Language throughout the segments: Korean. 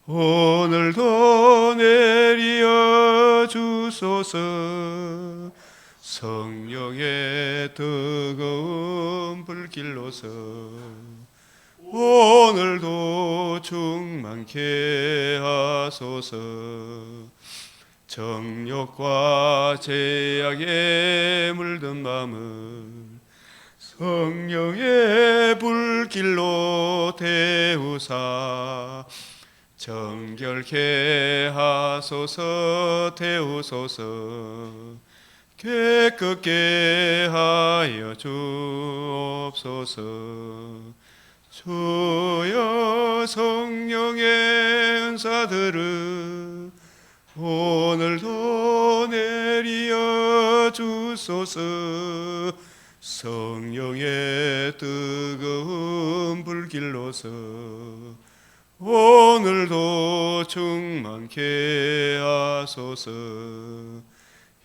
오늘도 내리어 주소서. 성령의 뜨거운 불길로서 오늘도 충만케 하소서. 정욕과 죄악에 물든 마음을 성령의 불길로 태우사 정결케 하소서. 태우소서. 깨끗게 하여 주옵소서. 주여 성령의 은사들을 오늘도 내리어 주소서. 성령의 뜨거운 불길로서 오늘도 충만케 하소서.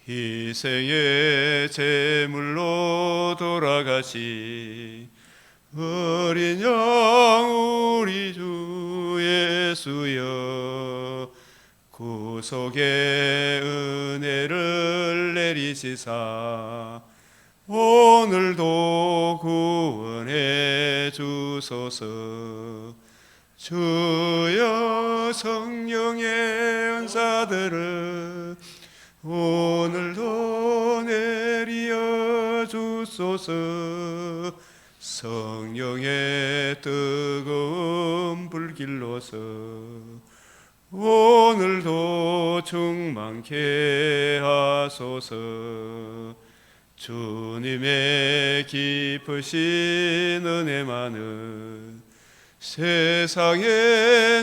희생의 제물로 돌아가시 어린 양 우리 주 예수여, 구속의 은혜를 내리시사 오늘도 구원해 주소서. 주여 성령의 은사들을 오늘도 내리어 주소서. 성령의 뜨거운 불길로서 오늘도 충만케 하소서. 주님의 깊으신 은혜만은 세상에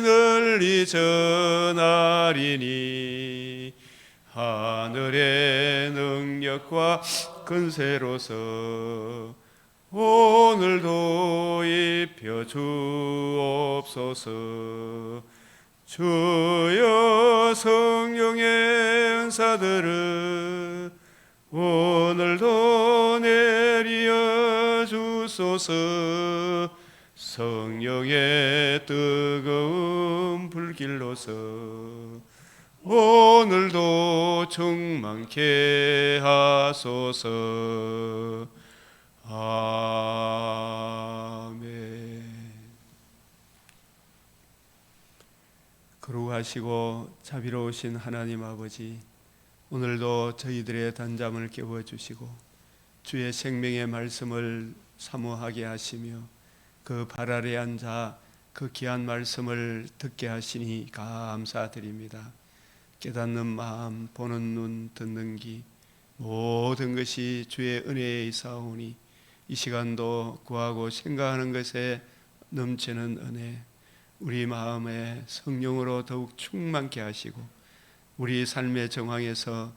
널리 전하리니 하늘의 능력과 근세로서 오늘도 입혀 주옵소서. 주여 성령의 은사들을 오늘도 내리어 주소서. 성령의 뜨거운 불길로서 오늘도 충만케 하소서. 아멘. 거룩하시고 자비로우신 하나님 아버지, 오늘도 저희들의 단잠을 깨워주시고 주의 생명의 말씀을 사모하게 하시며 그 발 아래 앉아 그 귀한 말씀을 듣게 하시니 감사드립니다. 깨닫는 마음, 보는 눈, 듣는 귀, 모든 것이 주의 은혜에 있사오니 이 시간도 구하고 생각하는 것에 넘치는 은혜, 우리 마음에 성령으로 더욱 충만케 하시고 우리 삶의 정황에서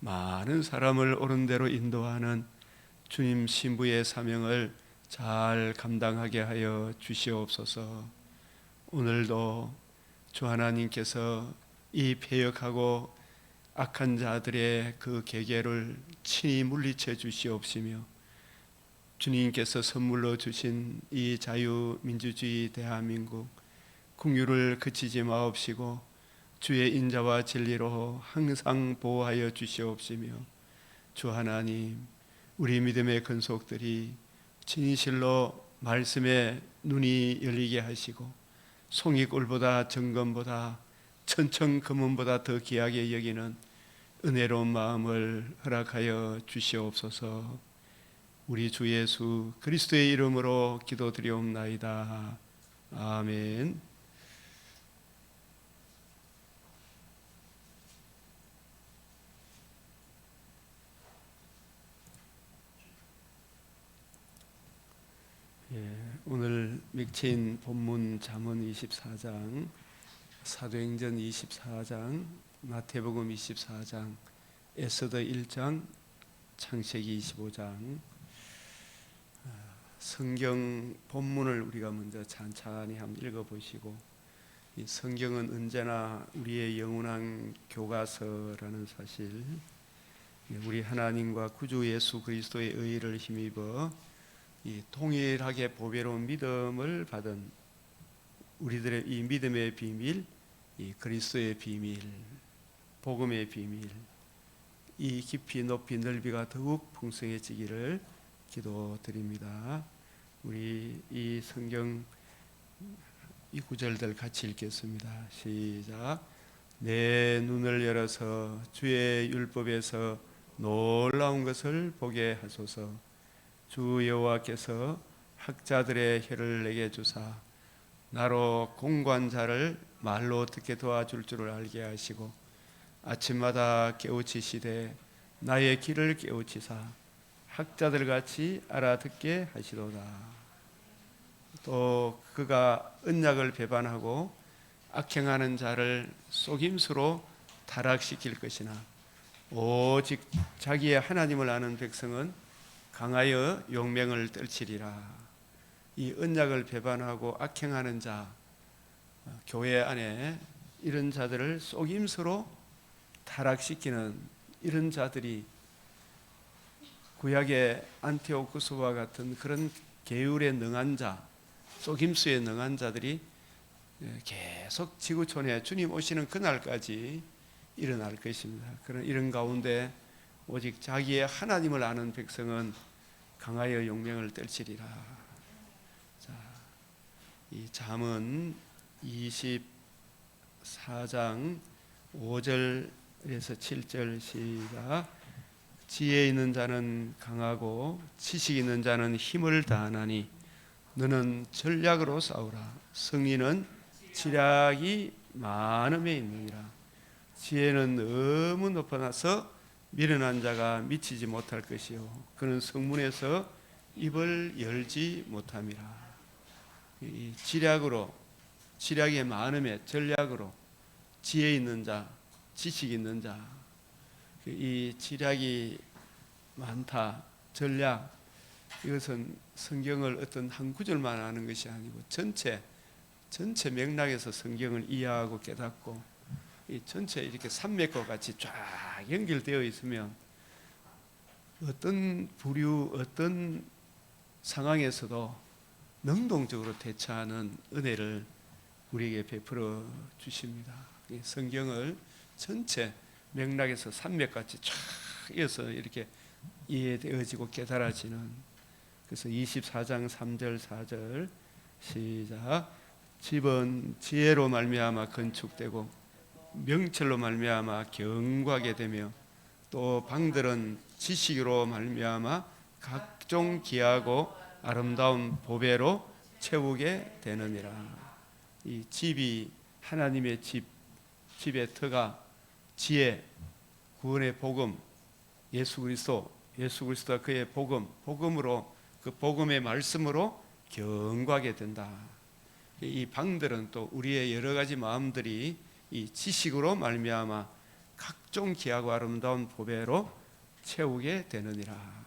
많은 사람을 옳은 대로 인도하는 주님 신부의 사명을 잘 감당하게 하여 주시옵소서. 오늘도 주 하나님께서 이 패역하고 악한 자들의 그 계계를 친히 물리쳐 주시옵시며 주님께서 선물로 주신 이 자유민주주의 대한민국 국유를 그치지 마옵시고 주의 인자와 진리로 항상 보호하여 주시옵시며 주 하나님, 우리 믿음의 근속들이 진실로 말씀에 눈이 열리게 하시고 송이꿀보다 정금보다 천천금은보다 더 귀하게 여기는 은혜로운 마음을 허락하여 주시옵소서. 우리 주 예수 그리스도의 이름으로 기도드리옵나이다. 아멘. 오늘 믹체인 본문 잠언 24장, 사도행전 24장, 마태복음 24장, 에스더 1장, 창세기 25장. 성경 본문을 우리가 먼저 찬찬히 한번 읽어보시고, 이 성경은 언제나 우리의 영원한 교과서라는 사실, 우리 하나님과 구주 예수 그리스도의 의를 힘입어 이 동일하게 보배로운 믿음을 받은 우리들의 이 믿음의 비밀, 이 그리스도의 비밀, 복음의 비밀, 이 깊이 높이 넓이가 더욱 풍성해지기를 기도드립니다. 우리 이 성경 이 구절들 같이 읽겠습니다. 시작. 내 눈을 열어서 주의 율법에서 놀라운 것을 보게 하소서. 주 여호와께서 학자들의 혀를 내게 주사 나로 공관자를 말로 어떻게 도와줄 줄을 알게 하시고 아침마다 깨우치시되 나의 귀를 깨우치사 학자들 같이 알아듣게 하시도다. 또 그가 언약을 배반하고 악행하는 자를 속임수로 타락시킬 것이나 오직 자기의 하나님을 아는 백성은 강하여 용맹을 떨치리라. 이 언약을 배반하고 악행하는 자, 교회 안에 이런 자들을 속임수로 타락시키는 이런 자들이 구약의 안티오쿠스와 같은 그런 계율에 능한 자, 속임수에 능한 자들이 계속 지구촌에 주님 오시는 그날까지 일어날 것입니다. 그런 이런 가운데 오직 자기의 하나님을 아는 백성은 강하여 용맹을 떨치리라. 자, 이 잠언 24장 5절에서 7절 시작. 지혜 있는 자는 강하고 지식 있는 자는 힘을 다하나니 너는 전략으로 싸우라. 승리는 지략이 많음에 있느니라. 지혜는 너무 높아나서 미련한 자가 미치지 못할 것이요 그는 성문에서 입을 열지 못함이라. 이 지략으로, 지략의 많음에 전략으로 지혜 있는 자, 지식 있는 자, 이 지략이 많다, 전략, 이것은 성경을 어떤 한 구절만 아는 것이 아니고 전체 맥락에서 성경을 이해하고 깨닫고 이 전체 이렇게 산맥과 같이 쫙 연결되어 있으면 어떤 부류, 어떤 상황에서도 능동적으로 대처하는 은혜를 우리에게 베풀어 주십니다. 성경을 전체 맥락에서 산맥같이 쫙 이어서 이렇게 이해되어지고 깨달아지는. 그래서 24장 3절 4절 시작. 집은 지혜로 말미암아 건축되고 명철로 말미암아 견고하게 되며 또 방들은 지식으로 말미암아 각종 귀하고 아름다운 보배로 채우게 되느니라. 이 집이 하나님의 집의 터가 지혜, 구원의 복음, 예수 그리스도가 그의 복음으로 그 복음의 말씀으로 견고하게 된다. 이 방들은 또 우리의 여러 가지 마음들이 이 지식으로 말미암아 각종 귀하고 아름다운 보배로 채우게 되느니라.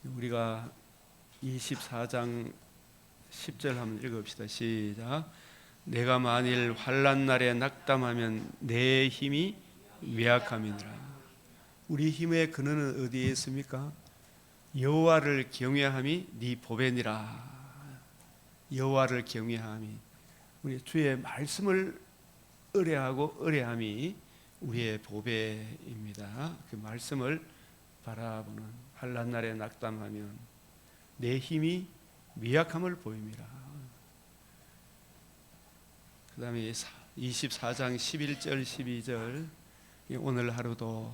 우리가 24장 10절 한번 읽읍시다. 시작. 내가 만일 환난 날에 낙담하면 내 힘이 미약함이니라. 우리 힘의 근원은 어디에 있습니까? 여호와를 경외함이 네 보배니라. 여호와를 경외함이, 우리 주의 말씀을 의뢰함이 우리의 보배입니다. 그 말씀을 바라보는, 환난 날에 낙담하면 내 힘이 미약함을 보임이라. 그 다음에 24장 11절 12절, 오늘 하루도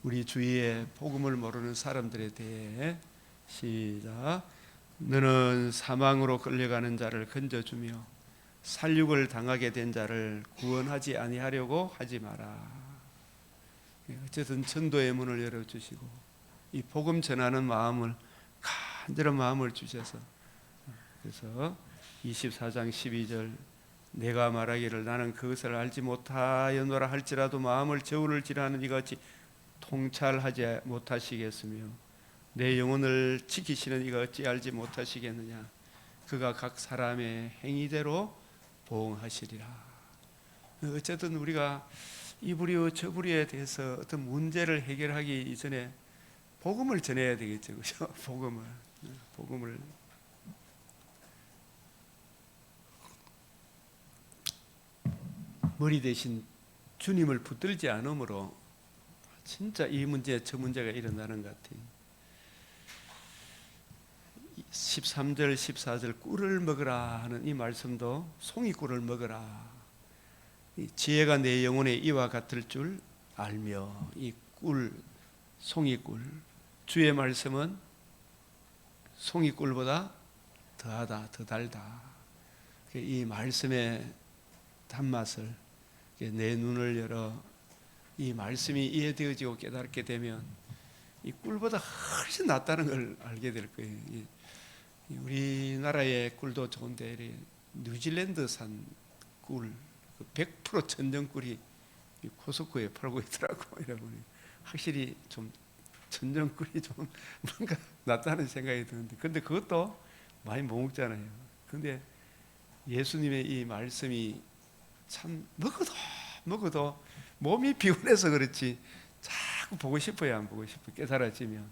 우리 주위에 복음을 모르는 사람들에 대해 시작. 너는 사망으로 끌려가는 자를 건져주며 살육을 당하게 된 자를 구원하지 아니하려고 하지 마라. 어쨌든 전도의 문을 열어주시고 이 복음 전하는 마음을, 간절한 마음을 주셔서, 그래서 24장 12절 내가 말하기를 나는 그것을 알지 못하였노라 할지라도 마음을 저울을 지나는 이같이 통찰하지 못하시겠으며 내 영혼을 지키시는 이가 어찌 알지 못하시겠느냐. 그가 각 사람의 행위대로 보응하시리라. 어쨌든 우리가 이 부류 저 부류에 대해서 어떤 문제를 해결하기 이전에 복음을 전해야 되겠죠. 그렇죠? 복음을 머리 대신 주님을 붙들지 않으므로 진짜 이 문제 저 문제가 일어나는 것 같아요. 13절 14절 꿀을 먹으라 하는 이 말씀도 송이꿀을 먹으라. 지혜가 내 영혼에 이와 같을 줄 알며, 이 꿀, 송이꿀, 주의 말씀은 송이꿀보다 더하다, 더 달다. 이 말씀의 단맛을, 내 눈을 열어 이 말씀이 이해되어지고 깨닫게 되면 이 꿀보다 훨씬 낫다는 걸 알게 될 거예요. 우리나라의 꿀도 좋은데 뉴질랜드산 꿀 100% 천정꿀이 코스코에 팔고 있더라고. 여러분, 확실히 좀 천정꿀이 좀 뭔가 낫다는 생각이 드는데, 근데 그것도 많이 못 먹잖아요. 근데 예수님의 이 말씀이 참 먹어도 몸이 피곤해서 그렇지 자꾸 보고 싶어요, 안 보고 싶어? 깨달아지면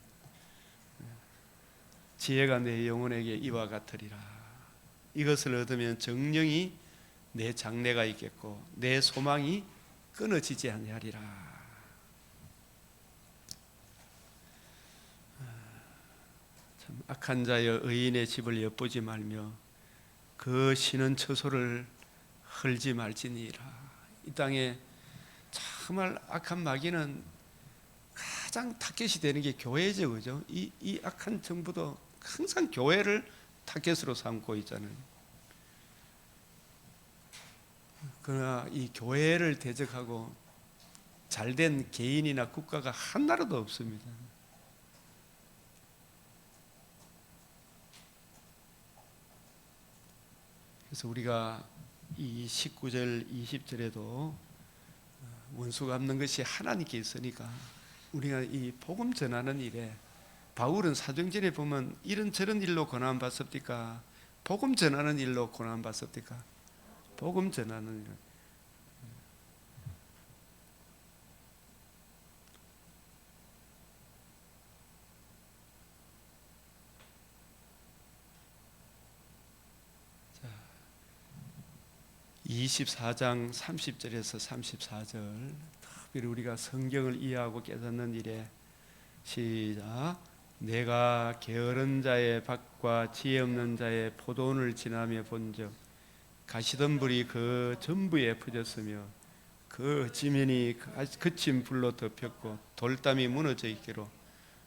지혜가 내 영혼에게 이와 같으리라. 이것을 얻으면 정령이 내 장래가 있겠고 내 소망이 끊어지지 아니하리라. 참 악한 자여 의인의 집을 엿보지 말며 그 쉬는 처소를 헐지 말지니라. 이 땅에 정말 악한 마귀는 가장 타겟이 되는 게 교회죠, 그죠? 이 악한 정부도 항상 교회를 타겟으로 삼고 있잖아요. 그러나 이 교회를 대적하고 잘된 개인이나 국가가 한 나라도 없습니다. 그래서 우리가 이 19절, 20절에도 원수 갚는 것이 하나님께 있으니까 우리가 이 복음 전하는 일에, 바울은 사도행전에 보면 이런저런 일로 고난받습니까? 복음 전하는 일로 고난받습니까? 복음 전하는 일. 자, 24장 30절에서 34절, 특별히 우리가 성경을 이해하고 깨닫는 일에, 시작. 내가 게으른 자의 밭과 지혜 없는 자의 포도원을 지나며 본즉 가시던 불이 그 전부에 퍼졌으며 그 지면이 그친 불로 덮였고 돌담이 무너져 있기로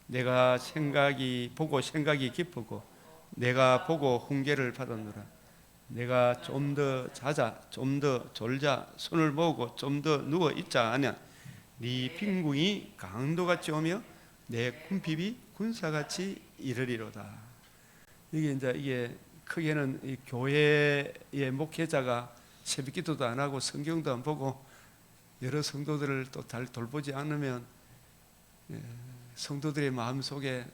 내가 보고 생각이 깊고 내가 보고 훈계를 받았노라. 내가 좀 더 자자, 좀 더 졸자, 손을 모으고 좀 더 누워 있자 하냐. 네 빈궁이 강도같이 오며 내 궁핍이 군사같이 이르리로다. 이게 크게는 이 교회의 목회자가 새벽기도도 안 하고 성경도 안 보고 여러 성도들을 또 잘 돌보지 않으면 성도들의 마음 속에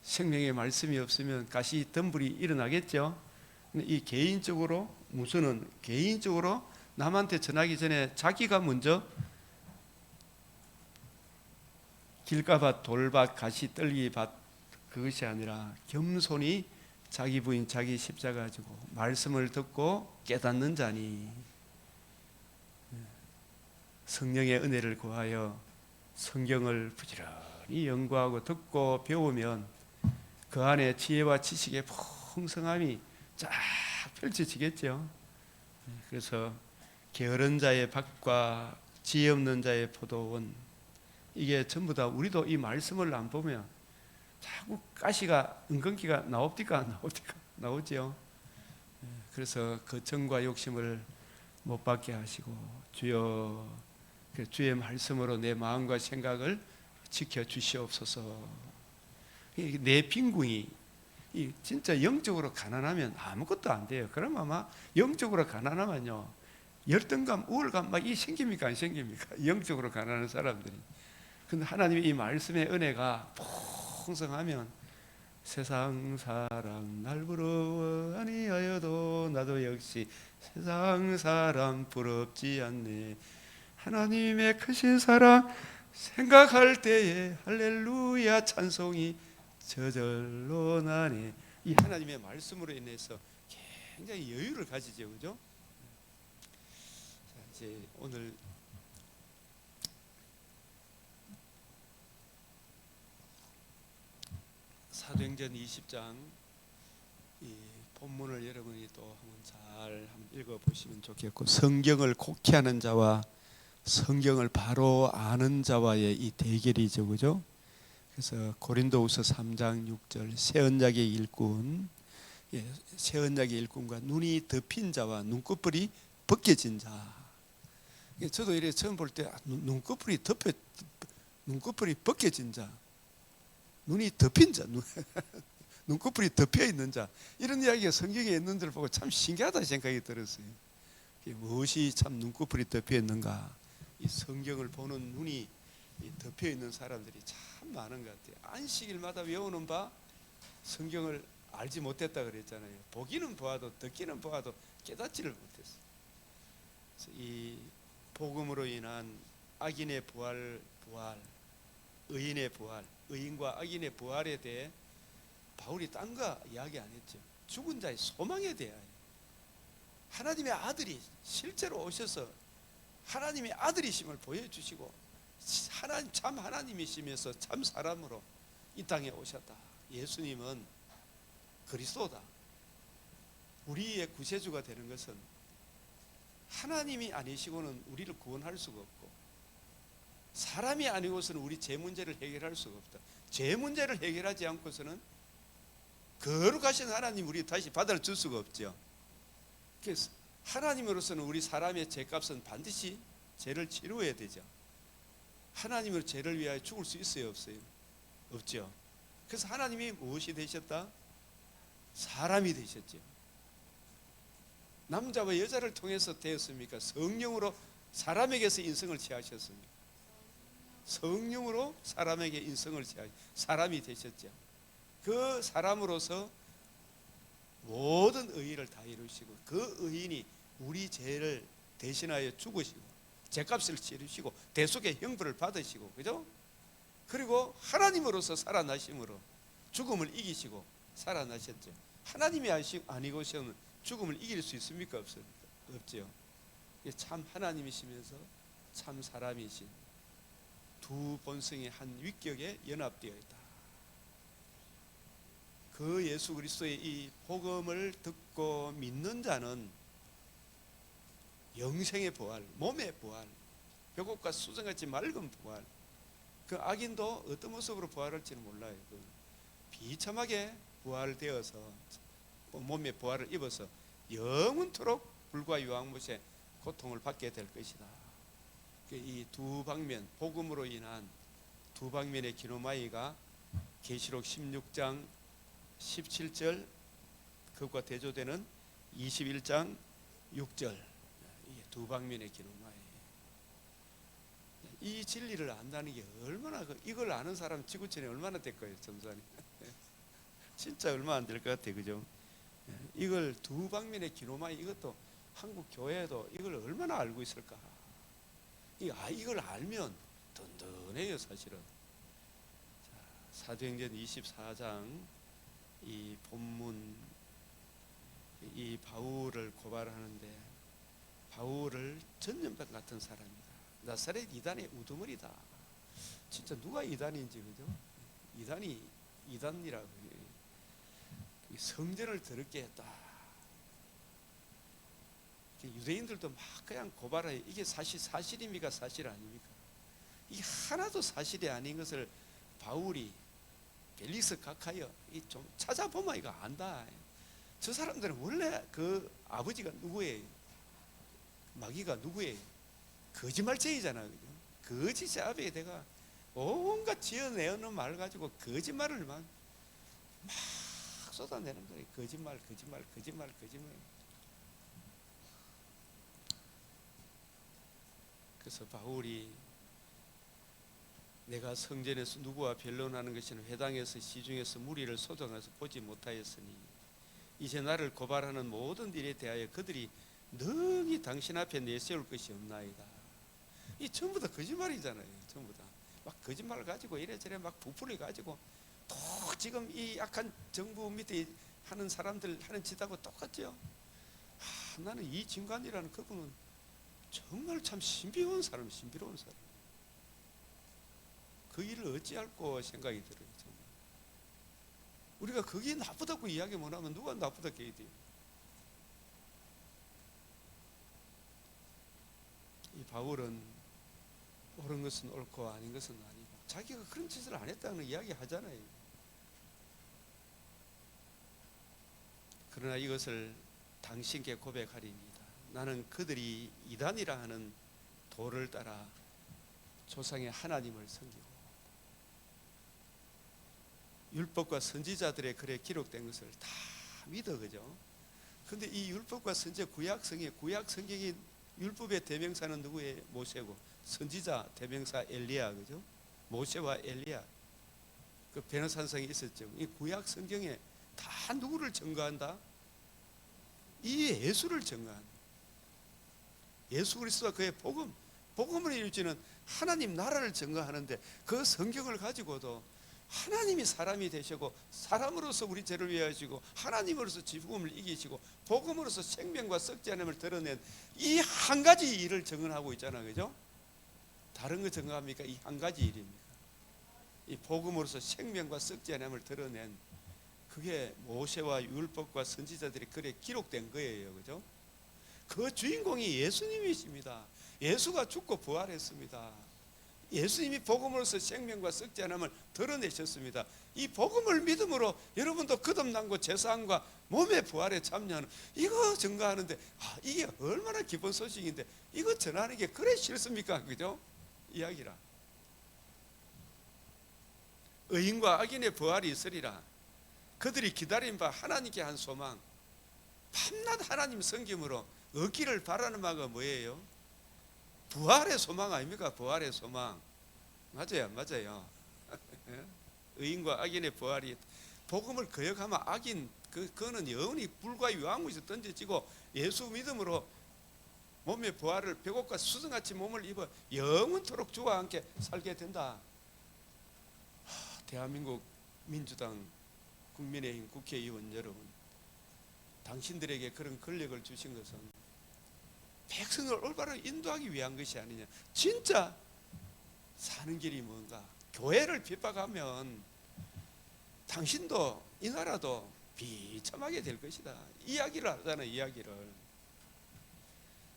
생명의 말씀이 없으면 가시 덤불이 일어나겠죠. 이 개인적으로, 무슨은 개인적으로 남한테 전하기 전에 자기가 먼저 길가밭, 돌밭, 가시 떨기밭, 그것이 아니라 겸손히 자기 부인, 자기 십자가 가지고 말씀을 듣고 깨닫는 자니 성령의 은혜를 구하여 성경을 부지런히 연구하고 듣고 배우면 그 안에 지혜와 지식의 풍성함이 쫙 펼쳐지겠죠. 그래서 게으른 자의 밭과 지혜 없는 자의 포도원, 이게 전부 다 우리도 이 말씀을 안 보면 자꾸 가시가, 은근기가 나옵니까? 나오죠. 그래서 그 정과 욕심을 못 받게 하시고 주여, 주의 말씀으로 내 마음과 생각을 지켜주시옵소서. 내 빈궁이 진짜 영적으로 가난하면 아무것도 안 돼요. 그럼 아마 영적으로 가난하면요 열등감, 우월감 막 생깁니까? 안 생깁니까? 영적으로 가난한 사람들이. 근데 하나님의 이 말씀의 은혜가 풍성하면 세상 사람 날 부러워 아니하여도 나도 역시 세상 사람 부럽지 않네. 하나님의 크신 사랑 생각할 때에 할렐루야 찬송이 저절로 나네. 이 하나님의 말씀으로 인해서 굉장히 여유를 가지죠, 그죠? 이제 오늘 사도행전 20장 이 본문을 여러분이 또 한번 잘 한번 읽어보시면 좋겠고, 성경을 곡해하는 자와 성경을 바로 아는 자와의 이 대결이죠, 그죠? 그래서 고린도후서 3장 6절 새 언약의 일꾼, 새 언약의 일꾼과 눈이 덮인 자와 눈꺼풀이 벗겨진 자. 저도 이래 처음 볼 때 눈꺼풀이 벗겨진 자, 눈이 덮인 자, 눈꺼풀이 덮여 있는 자, 이런 이야기가 성경에 있는 줄 보고 참 신기하다 생각이 들었어요. 무엇이 참 눈꺼풀이 덮여 있는가? 이 성경을 보는 눈이 덮여 있는 사람들이 참 많은 것 같아요. 안식일마다 외우는 바 성경을 알지 못했다 그랬잖아요. 보기는 보아도 듣기는 보아도 깨닫지를 못했어요. 그래서 이 복음으로 인한 악인의 부활, 의인의 부활, 의인과 악인의 부활에 대해 바울이 딴 거 이야기 안 했죠. 죽은 자의 소망에 대하여 하나님의 아들이 실제로 오셔서 하나님의 아들이심을 보여주시고, 하나님 참 하나님이시면서 참 사람으로 이 땅에 오셨다. 예수님은 그리스도다. 우리의 구세주가 되는 것은 하나님이 아니시고는 우리를 구원할 수가 없고, 사람이 아니고서는 우리 죄 문제를 해결할 수가 없다. 죄 문제를 해결하지 않고서는 거룩하신 하나님 우리 다시 받아줄 수가 없죠. 그래서 하나님으로서는 우리 사람의 죄값은 반드시 죄를 치루어야 되죠. 하나님으로 죄를 위하여 죽을 수 있어요, 없어요? 없죠. 그래서 하나님이 무엇이 되셨다? 사람이 되셨죠. 남자와 여자를 통해서 되었습니까? 성령으로 사람에게서 인성을 취하셨습니까? 성령으로 사람에게 인성을 취하 사람이 되셨죠. 그 사람으로서 모든 의의를 다 이루시고, 그 의인이 우리 죄를 대신하여 죽으시고 죄값을 치르시고 대속의 형벌을 받으시고, 그죠? 그리고 하나님으로서 살아나심으로 죽음을 이기시고 살아나셨죠. 하나님이 아니고서는 죽음을 이길 수 있습니까? 없습니까? 없죠. 참 하나님이시면서 참 사람이신 두 본성이 한 위격에 연합되어 있다. 그 예수 그리스도의 이 복음을 듣고 믿는 자는 영생의 부활, 몸의 부활, 벽옥과 수정같이 맑은 부활, 그 악인도 어떤 모습으로 부활할지는 몰라요. 비참하게 부활되어서 몸의 부활을 입어서 영원토록 불과 유황못의 고통을 받게 될 것이다. 이 두 방면, 복음으로 인한 두 방면의 기노마이가 계시록 16장 17절 그것과 대조되는 21장 6절 두 방면의 기노마이. 이 진리를 안다는 게 얼마나, 이걸 아는 사람 지구촌에 얼마나 될 거예요, 전산이. 진짜 얼마 안 될 것 같아요, 그죠? 이걸 두 방면의 기노마이, 이것도 한국 교회도 이걸 얼마나 알고 있을까? 이걸 알면 든든해요, 사실은. 사도행전 24장 이 본문, 이 바울을 고발하는데, 바울을 전염병 같은 사람이다. 나사렛 이단의 우두머리다. 진짜 누가 이단인지, 그죠? 이단이라고 성전을 더럽게 했다. 유대인들도 막 그냥 고발해요. 이게 사실입니까? 사실 아닙니까? 이게 하나도 사실이 아닌 것을 바울이 벨릭스 각하여 좀 찾아보면 이거 안다. 저 사람들은 원래 그 아버지가 누구예요? 마귀가 누구예요? 거짓말쟁이잖아요. 거짓의 아베에 내가 온갖 지어내는 말 가지고 거짓말을 막 쏟아내는 거예요. 거짓말. 그래서 바울이 내가 성전에서 누구와 변론하는 것이나 회당에서 시중에서 무리를 소동해서 보지 못하였으니 이제 나를 고발하는 모든 일에 대하여 그들이 능히 당신 앞에 내세울 것이 없나이다. 이 전부 다 거짓말이잖아요. 전부 다 막 거짓말 가지고 이래저래 막 부풀이 가지고 또 지금 이 약한 정부 밑에 하는 사람들 하는 짓하고 똑같죠. 나는 이 진관이라는 그분은 정말 참 신비로운 사람, 신비로운 사람. 그 일을 어찌할꼬 생각이 들어요. 정말. 우리가 그게 나쁘다고 이야기 못하면 누가 나쁘다고 해야 돼요? 이 바울은 옳은 것은 옳고 아닌 것은 아니고 자기가 그런 짓을 안 했다는 이야기 하잖아요. 그러나 이것을 당신께 고백하리이다. 나는 그들이 이단이라 하는 도를 따라 조상의 하나님을 섬기고 율법과 선지자들의 글에 기록된 것을 다 믿어, 그죠? 근데 이 율법과 선지자 구약 성경이 율법의 대명사는 누구예요? 모세고, 선지자 대명사 엘리야, 그죠? 모세와 엘리야, 그 베네산성이 있었죠. 이 구약 성경에 다 누구를 증거한다? 이 예수를 증거한다. 예수 그리스도와 그의 복음을 이루지는 하나님 나라를 증거하는데 그 성경을 가지고도 하나님이 사람이 되시고 사람으로서 우리 죄를 위하시고 하나님으로서 죽음을 이기시고 복음으로서 생명과 썩지 않음을 드러낸 이 한 가지 일을 증언하고 있잖아요, 그죠? 다른 거 증거합니까? 이 한 가지 일입니다. 이 복음으로서 생명과 썩지 않음을 드러낸 그게 모세와 율법과 선지자들의 글에 기록된 거예요, 그죠? 그 주인공이 예수님이십니다. 예수가 죽고 부활했습니다. 예수님이 복음으로서 생명과 썩지 않음을 드러내셨습니다. 이 복음을 믿음으로 여러분도 거듭난고 제사함과 몸의 부활에 참여하는 이거 증거하는데 이게 얼마나 기쁜 소식인데 이거 전하는 게 그래 싫습니까? 그죠? 이야기라. 의인과 악인의 부활이 있으리라. 그들이 기다린 바 하나님께 한 소망, 밤낮 하나님 섬김으로 얻기를 바라는 바가 뭐예요? 부활의 소망 아닙니까? 부활의 소망. 맞아요, 맞아요. 의인과 악인의 부활이, 복음을 거역하면 악인 그거는 영원히 불과 유황무에서 던져지고 예수 믿음으로 몸의 부활을 배고파 수정같이 몸을 입어 영원토록 주와 함께 살게 된다. 대한민국 민주당 국민의힘 국회의원 여러분, 당신들에게 그런 권력을 주신 것은 백성을 올바로 인도하기 위한 것이 아니냐. 진짜 사는 길이 뭔가, 교회를 핍박하면 당신도 이 나라도 비참하게 될 것이다. 이야기를 하잖아요, 이야기를.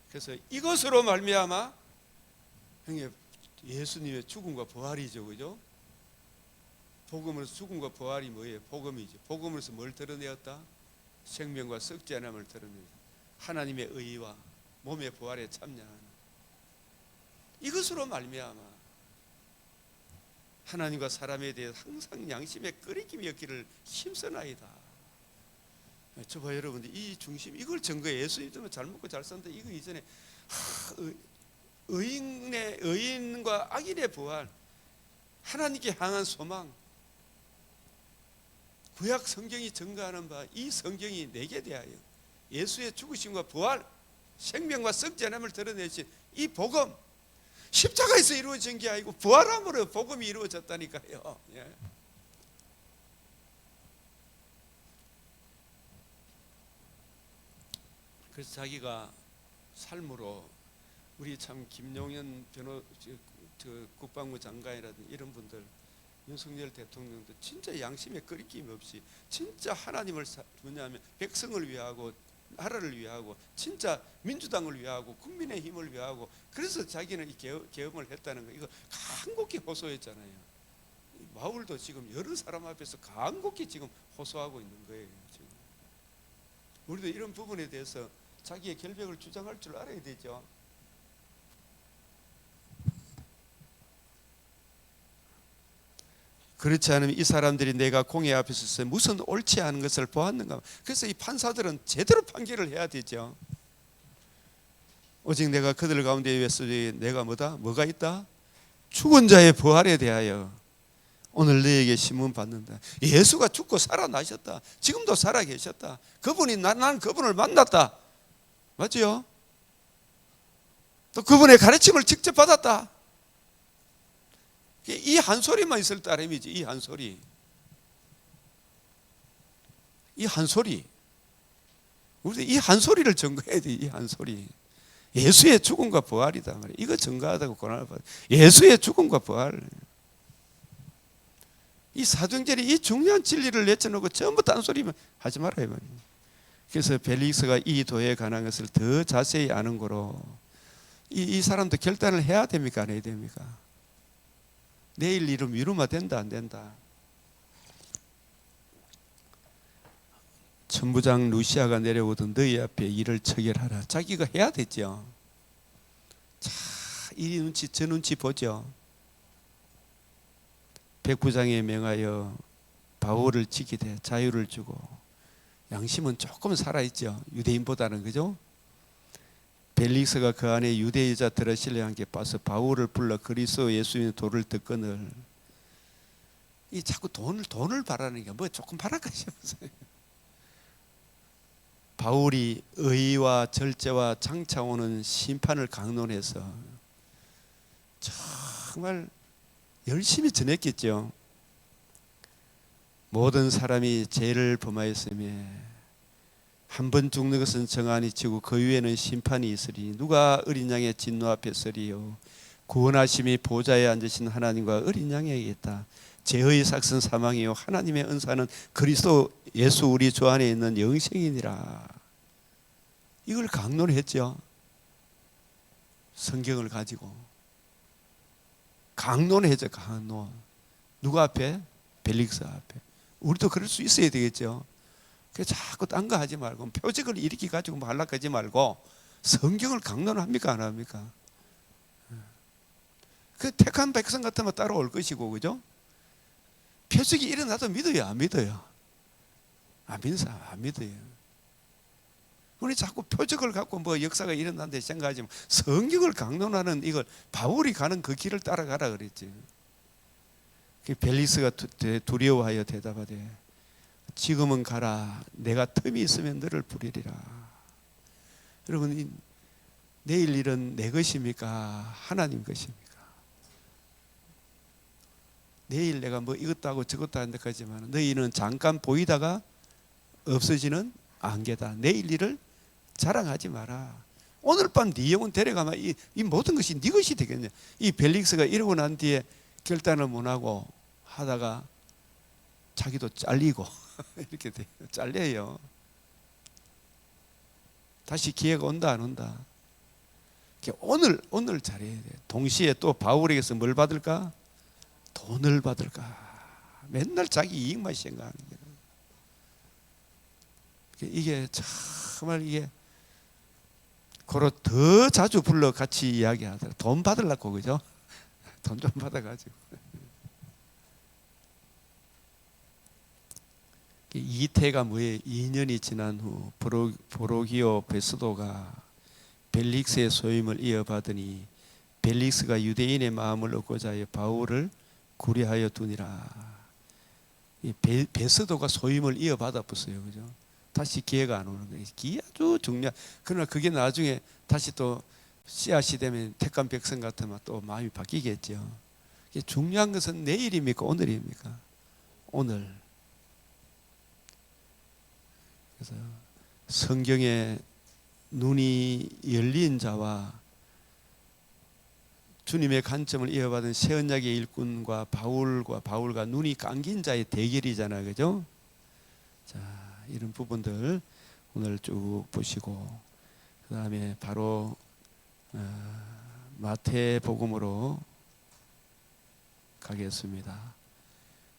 그래서 이것으로 말미암아 형님, 예수님의 죽음과 부활이죠, 그죠? 복음으로서 죽음과 부활이 뭐예요? 복음이죠. 복음으로서 뭘 드러내었다? 생명과 썩지 않음을 드러낸다. 하나님의 의와 몸의 부활에 참여하는 이것으로 말미암아 하나님과 사람에 대해 항상 양심의 끓이김이 없기를 힘쓰나이다. 저봐 여러분들, 이 중심, 이걸 증거해. 예수님도 잘 먹고 잘 산다. 이거 이전에 의인과 악인의 부활, 하나님께 향한 소망, 구약 성경이 증거하는 바, 이 성경이 내게 대하여 예수의 죽으심과 부활, 생명과 썩지 않음을 드러내신 이 복음, 십자가에서 이루어진 게 아니고 부활함으로 복음이 이루어졌다니까요. 예. 그래서 자기가 삶으로, 우리 참 김용현 국방부 장관이라든지 이런 분들, 윤석열 대통령도 진짜 양심에 끓이김 없이 진짜 하나님을 뭐냐면 백성을 위하고 나라를 위하고 진짜 민주당을 위하고 국민의힘을 위하고, 그래서 자기는 이 계엄을 했다는 거, 이거 간곡히 호소했잖아요. 바울도 지금 여러 사람 앞에서 간곡히 지금 호소하고 있는 거예요. 지금 우리도 이런 부분에 대해서 자기의 결백을 주장할 줄 알아야 되죠. 그렇지 않으면 이 사람들이 내가 공회 앞에 서서 무슨 옳지 않은 것을 보았는가. 그래서 이 판사들은 제대로 판결을 해야 되죠. 오직 내가 그들 가운데 외소에 내가 뭐가 있다? 죽은 자의 부활에 대하여 오늘 너에게 신문 받는다. 예수가 죽고 살아나셨다. 지금도 살아계셨다. 그분이 난 그분을 만났다. 맞죠? 또 그분의 가르침을 직접 받았다. 이 한 소리만 있을 따름이지. 이 한 소리. 이 한 소리. 우리 이 한 소리를 증거해야 돼. 이 한 소리. 예수의 죽음과 부활이다 말이에요. 이거 증거하다고 고난을 받아. 예수의 죽음과 부활. 이 사도행전이 이 중요한 진리를 내쳐놓고 전부 딴소리만 하지 말아요 말이에요. 그래서 벨릭스가 이 도에 관한 것을 더 자세히 아는 거로 이 사람도 결단을 해야 됩니까 안 해야 됩니까? 내일 일은 미루면 된다 안 된다? 천부장 루시아가 내려오던 너희 앞에 일을 처결하라. 자기가 해야 됐죠. 자, 이 눈치 저 눈치 보죠. 백부장에 명하여 바울을 지키되 자유를 주고, 양심은 조금 살아있죠. 유대인보다는. 그죠? 벨릭스가 그 안에 유대 여자 드러실레와 함께 빠서 바울을 불러 그리스도 예수님의 도를 득건을. 이 자꾸 돈을 바라는 게 뭐 조금 바랄까 싶어서요. 바울이 의와 절제와 장차 오는 심판을 강론해서 정말 열심히 전했겠죠. 모든 사람이 죄를 범하였으며 한 번 죽는 것은 정한이 치고 그 위에는 심판이 있으리. 누가 어린 양의 진노 앞에 서리요. 구원하심이 보좌에 앉으신 하나님과 어린 양에게 있다. 죄의 삭은 사망이요 하나님의 은사는 그리스도 예수 우리 주 안에 있는 영생이니라. 이걸 강론했죠. 성경을 가지고 강론해죠. 강론. 누구 앞에? 벨릭스 앞에. 우리도 그럴 수 있어야 되겠죠. 그래서 자꾸 딴 거 하지 말고 표적을 일으키 가지고 말락하지 말고 성경을 강론합니까 안 합니까? 그 택한 백성 같으면 따라올 것이고, 그죠? 표적이 일어나도 믿어요 안 믿어요? 안 믿는 사람 안 믿어요. 우리 자꾸 표적을 갖고 뭐 역사가 일어난다 생각하지 마. 성경을 강론하는 이걸 바울이 가는 그 길을 따라가라 그랬지. 벨릭스가 두려워하여 대답하되 지금은 가라. 내가 틈이 있으면 너를 부리리라. 여러분, 내일 일은 내 것입니까? 하나님 것입니까? 내일 내가 뭐 이것도 하고 저것도 한다 하지만 너희는 잠깐 보이다가 없어지는 안개다. 내일 일을 자랑하지 마라. 오늘 밤 네 영혼 데려가면 이 모든 것이 네 것이 되겠냐. 이 벨릭스가 이러고 난 뒤에 결단을 못하고 하다가 자기도 잘리고 이렇게 돼요. 잘려요. 다시 기회가 온다 안 온다? 오늘 잘해야 돼. 동시에 또 바울에게서 뭘 받을까? 돈을 받을까? 맨날 자기 이익만 생각하는 거예요. 이게 정말 이게 고로 더 자주 불러 같이 이야기하더라. 돈 받으려고, 그죠? 돈 좀 받아가지고. 이태가 뭐예요? 2년이 지난 후 보로기오 베스도가 벨릭스의 소임을 이어받으니 벨릭스가 유대인의 마음을 얻고자 하여 바울을 구려하여 두니라. 베스도가 소임을 이어받아 봤어요, 그죠? 다시 기회가 안 오는 거예요. 기회 아주 중요한. 그러나 그게 나중에 다시 또 씨앗이 되면 택한 백성 같으면 또 마음이 바뀌겠죠. 중요한 것은 내일입니까? 오늘입니까? 오늘. 그래서 성경에 눈이 열린 자와 주님의 관점을 이어받은 새 언약의 일꾼과 바울과 눈이 감긴 자의 대결이잖아요, 그죠? 자, 이런 부분들 오늘 쭉 보시고 그 다음에 바로 마태복음으로 가겠습니다.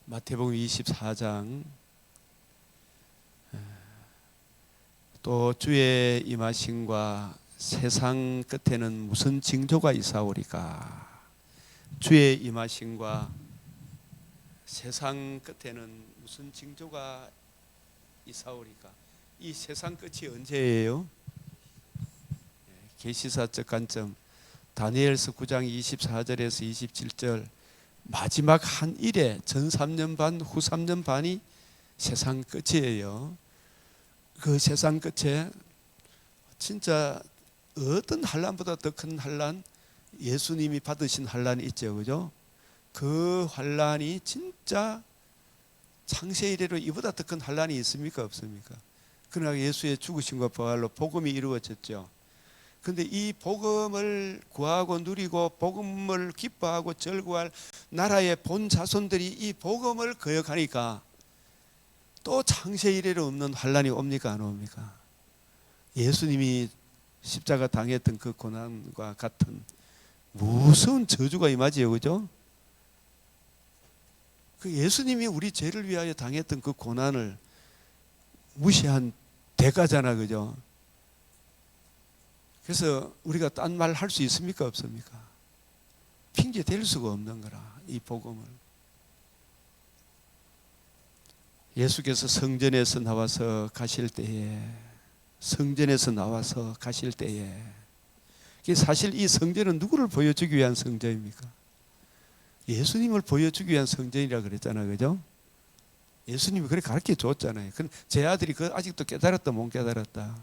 마태복음 24장. 또 주의 임하심과 세상 끝에는 무슨 징조가 있사오리까? 주의 임하심과 세상 끝에는 무슨 징조가 있사오리까? 이 세상 끝이 언제예요? 계시사적 관점 다니엘서 9장 24절에서 27절 마지막 한 일에 전 3년 반, 후 3년 반이 세상 끝이에요. 그 세상 끝에 진짜 어떤 환난보다 더 큰 환난, 예수님이 받으신 환난이 있죠, 그죠? 그 환난이 진짜 창세 이래로 이보다 더 큰 환난이 있습니까, 없습니까? 그러나 예수의 죽으심과 부활로 복음이 이루어졌죠. 근데 이 복음을 구하고 누리고 복음을 기뻐하고 즐거워할 나라의 본 자손들이 이 복음을 거역하니까 또 창세 이래로 없는 환란이 옵니까 안 옵니까? 예수님이 십자가 당했던 그 고난과 같은 무서운 저주가 임하지요, 그죠? 그 예수님이 우리 죄를 위하여 당했던 그 고난을 무시한 대가잖아, 그죠? 그래서 우리가 딴 말 할 수 있습니까 없습니까? 핑계 댈 수가 없는 거라, 이 복음을. 예수께서 성전에서 나와서 가실 때에 사실 이 성전은 누구를 보여주기 위한 성전입니까? 예수님을 보여주기 위한 성전이라 그랬잖아요, 그죠? 예수님이 그렇게 가르쳐 줬잖아요. 제 아들이 아직도 깨달았다 못 깨달았다,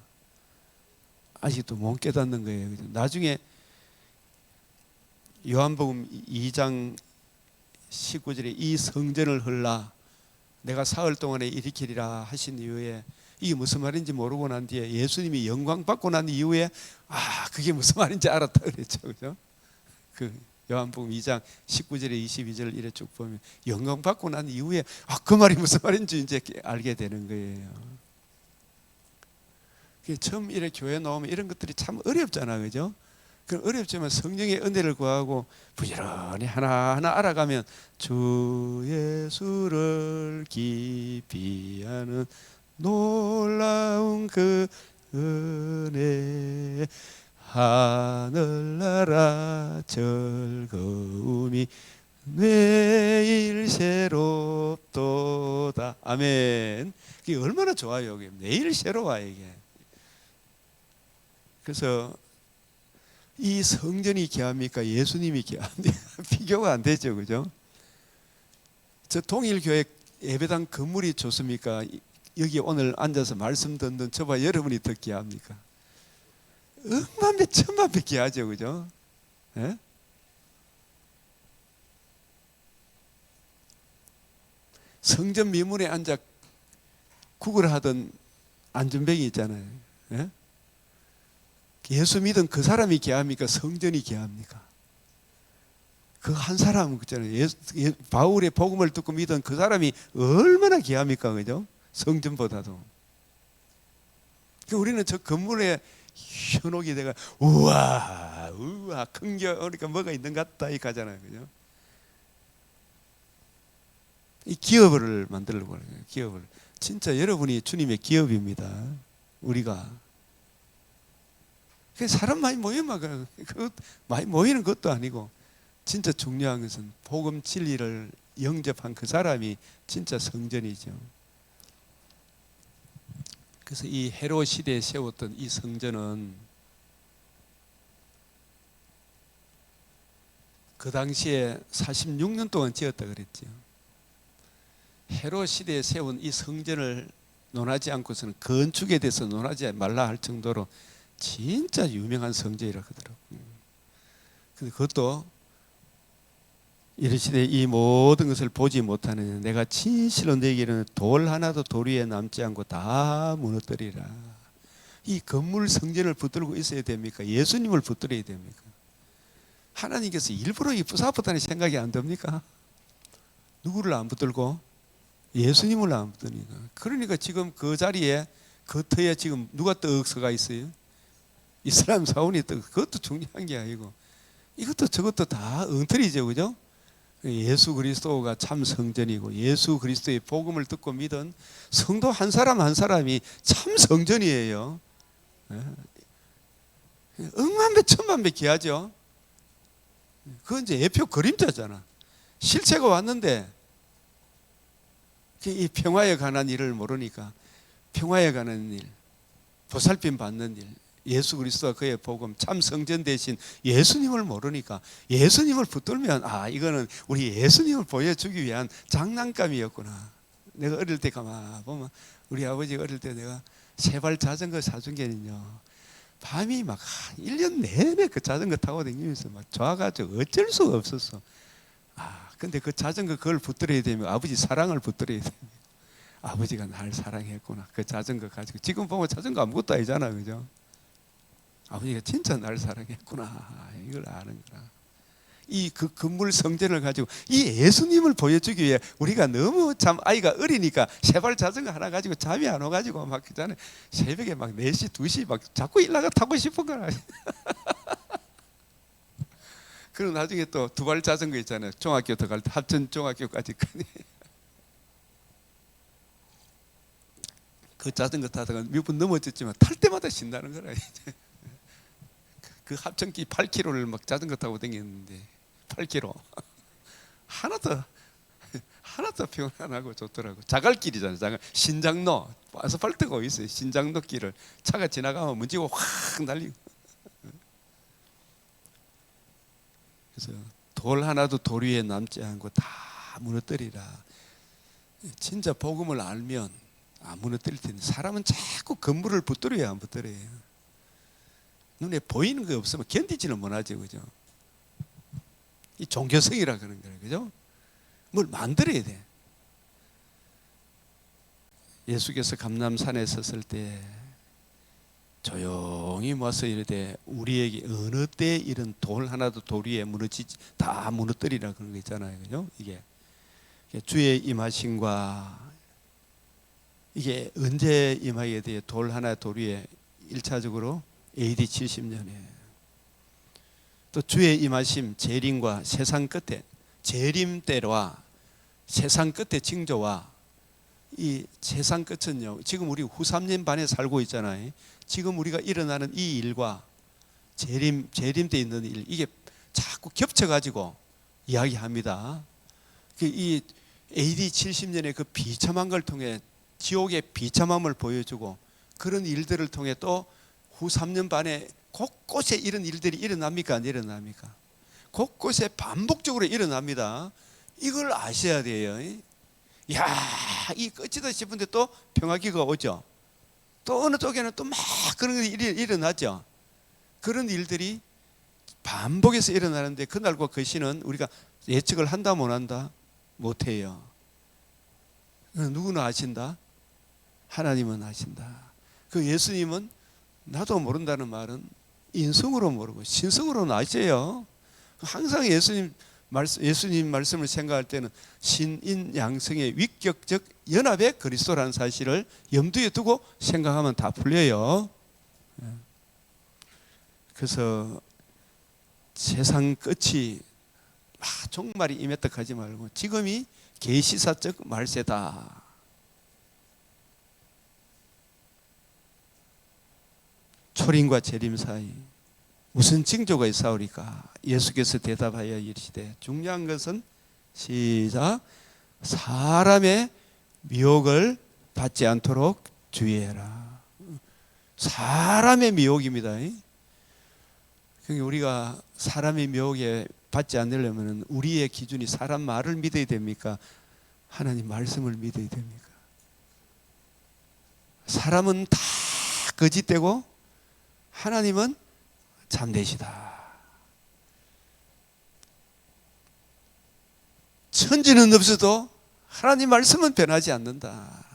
아직도 못 깨닫는 거예요. 나중에 요한복음 2장 19절에 이 성전을 헐라 내가 사흘 동안에 일으키리라 하신 이후에 이게 무슨 말인지 모르고 난 뒤에 예수님이 영광 받고 난 이후에 그게 무슨 말인지 알았다 그랬죠, 그죠? 그 요한복음 2장 19절에 22절 이래 쭉 보면 영광 받고 난 이후에 그 말이 무슨 말인지 이제 알게 되는 거예요. 처음 이렇게 교회 나오면 이런 것들이 참 어렵잖아, 그죠? 어렵지만 성령의 은혜를 구하고 부지런히 하나하나 알아가면 주 예수를 깊이 아는 놀라운 그 은혜 하늘나라 즐거움이 매일 새롭도다. 아멘. 이게 얼마나 좋아요. 이게 매일 새로워 이게. 그래서 이 성전이 귀합니까? 예수님이 귀합니까? 비교가 안 되죠, 그죠? 저 통일교회 예배당 건물이 좋습니까? 여기 오늘 앉아서 말씀 듣는 저와 여러분이 더 귀합니까? 억만 배 천만 배 귀하죠, 그죠? 예? 성전 미문에 앉아 구걸하던 안전뱅이 있잖아요. 예? 예수 믿은 그 사람이 귀합니까? 성전이 귀합니까? 그 한 사람 있잖아요. 바울의 복음을 듣고 믿은 그 사람이 얼마나 귀합니까, 그죠? 성전보다도. 우리는 저 건물에 현혹이 돼가 우와 큰겨 그러니까 뭐가 있는 것 같다 이 가잖아요, 그죠? 이 기업을 만들려고 하는 거예요. 기업을. 진짜 여러분이 주님의 기업입니다. 우리가. 사람 많이 모이면 많이 모이는 것도 아니고 진짜 중요한 것은 복음 진리를 영접한 그 사람이 진짜 성전이죠. 그래서 이 헤롯 시대에 세웠던 이 성전은 그 당시에 46년 동안 지었다 그랬죠. 헤롯 시대에 세운 이 성전을 논하지 않고서는 건축에 대해서 논하지 말라 할 정도로 진짜 유명한 성전이라 하더라고요. 근데 그것도 이르시되 이 모든 것을 보지 못하는 내가 진실로 너에게 이르노니 돌 하나도 돌 위에 남지 않고 다 무너뜨리라. 이 건물 성전을 붙들고 있어야 됩니까? 예수님을 붙들어야 됩니까? 하나님께서 일부러 이 부사붙다는 생각이 안 듭니까? 누구를 안 붙들고? 예수님을 안 붙드니까. 그러니까 지금 그 자리에 그 터에 지금 누가 떡 서가 있어요? 이스라엘 사원이 떡. 그것도 중요한 게 아니고 이것도 저것도 다 엉터리죠, 그죠? 예수 그리스도가 참 성전이고 예수 그리스도의 복음을 듣고 믿은 성도 한 사람 한 사람이 참 성전이에요. 억만배 천만배 귀하죠. 그건 이제 예표 그림자잖아. 실체가 왔는데 이 평화에 관한 일을 모르니까 평화에 관한 일, 보살핌 받는 일, 예수 그리스도와 그의 복음, 참 성전 대신 예수님을 모르니까 예수님을 붙들면 이거는 우리 예수님을 보여주기 위한 장난감이었구나. 내가 어릴 때 가만 보면 우리 아버지가 어릴 때 내가 세발 자전거 사준 게는요, 밤이 막 1년 내내 그 자전거 타고 다니면서 막 좋아가지고 어쩔 수가 없었어. 근데 그 자전거 그걸 붙들어야 되면 아버지 사랑을 붙들어야 돼. 아버지가 날 사랑했구나. 그 자전거 가지고 지금 보면 자전거 아무것도 아니잖아, 그죠? 아버지가 진짜 날 사랑했구나 이걸 아는 거라. 이 그 건물 성전을 가지고 이 예수님을 보여주기 위해 우리가 너무 참 아이가 어리니까 세발 자전거 하나 가지고 잠이 안 와가지고 막 그전에 새벽에 막 4시 2시 막 자꾸 일나가 타고 싶은 거라. 그리고 나중에 또 2발 자전거 있잖아요. 중학교 들어갈 때 합천 중학교까지 그 자전거 타다가 몇 번 넘어졌지만 탈 때마다 신나는 거라. 그 합천기 8km를 막 자전거 타고 다녔는데 8km 하나도 평안하고 좋더라고. 자갈길이잖아요. 자갈 신장로 아스팔트가 있어요. 신장로 길을 차가 지나가면 먼지가 확 날리고. 그래서 돌 하나도 돌 위에 남지 않고 다 무너뜨리라. 진짜 복음을 알면 안 무너뜨릴 텐데 사람은 자꾸 건물을 붙들어야 안 붙들어요. 눈에 보이는 게 없으면 견디지는 못하죠, 그죠? 이 종교성이라 그런 거예요, 그죠? 뭘 만들어야 돼. 예수께서 감람산에 섰을 때 조용히 모아서 이르되 우리에게 어느 때 이런 돌 하나도 돌 위에 무너지지 다 무너뜨리라 그런 거 있잖아요, 그죠? 이게 주의 임하심과 이게 언제 임하게 돼요? 돌 하나 돌 위에 1차적으로 AD 70년에 또 주의 임하심 재림과 세상 끝에 재림 때와 세상 끝의 징조와 이 세상 끝은요 지금 우리 후 3년 반에 살고 있잖아요. 지금 우리가 일어나는 이 일과 재림 때 있는 일 이게 자꾸 겹쳐가지고 이야기합니다. 이 AD 70년의 그 비참한 걸 통해 지옥의 비참함을 보여주고 그런 일들을 통해 또 후 3년 반에 곳곳에 이런 일들이 일어납니까? 안 일어납니까? 곳곳에 반복적으로 일어납니다. 이걸 아셔야 돼요. 야, 이 끝이다 싶은데 또 평화기가 오죠. 또 어느 쪽에는 또 막 그런 일이 일어나죠. 그런 일들이 반복해서 일어나는데 그날과 그 시는 우리가 예측을 한다 못 한다? 못해요. 누구는 아신다? 하나님은 아신다. 그 예수님은 나도 모른다는 말은 인성으로 모르고 신성으로는 아셔요. 항상 예수님 말씀을 생각할 때는 신인 양성의 위격적 연합의 그리스도라는 사실을 염두에 두고 생각하면 다 풀려요. 그래서 세상 끝이 종말이 임했다 하지 말고 지금이 계시사적 말세다. 초림과 재림 사이 무슨 징조가 있사오리까? 예수께서 대답하여 이르시되 중요한 것은 시작 사람의 미혹을 받지 않도록 주의해라. 사람의 미혹입니다. 그러니까 우리가 사람의 미혹에 받지 않으려면 우리의 기준이 사람 말을 믿어야 됩니까? 하나님 말씀을 믿어야 됩니까? 사람은 다 거짓되고 하나님은 참되시다. 천지는 없어도 하나님 말씀은 변하지 않는다.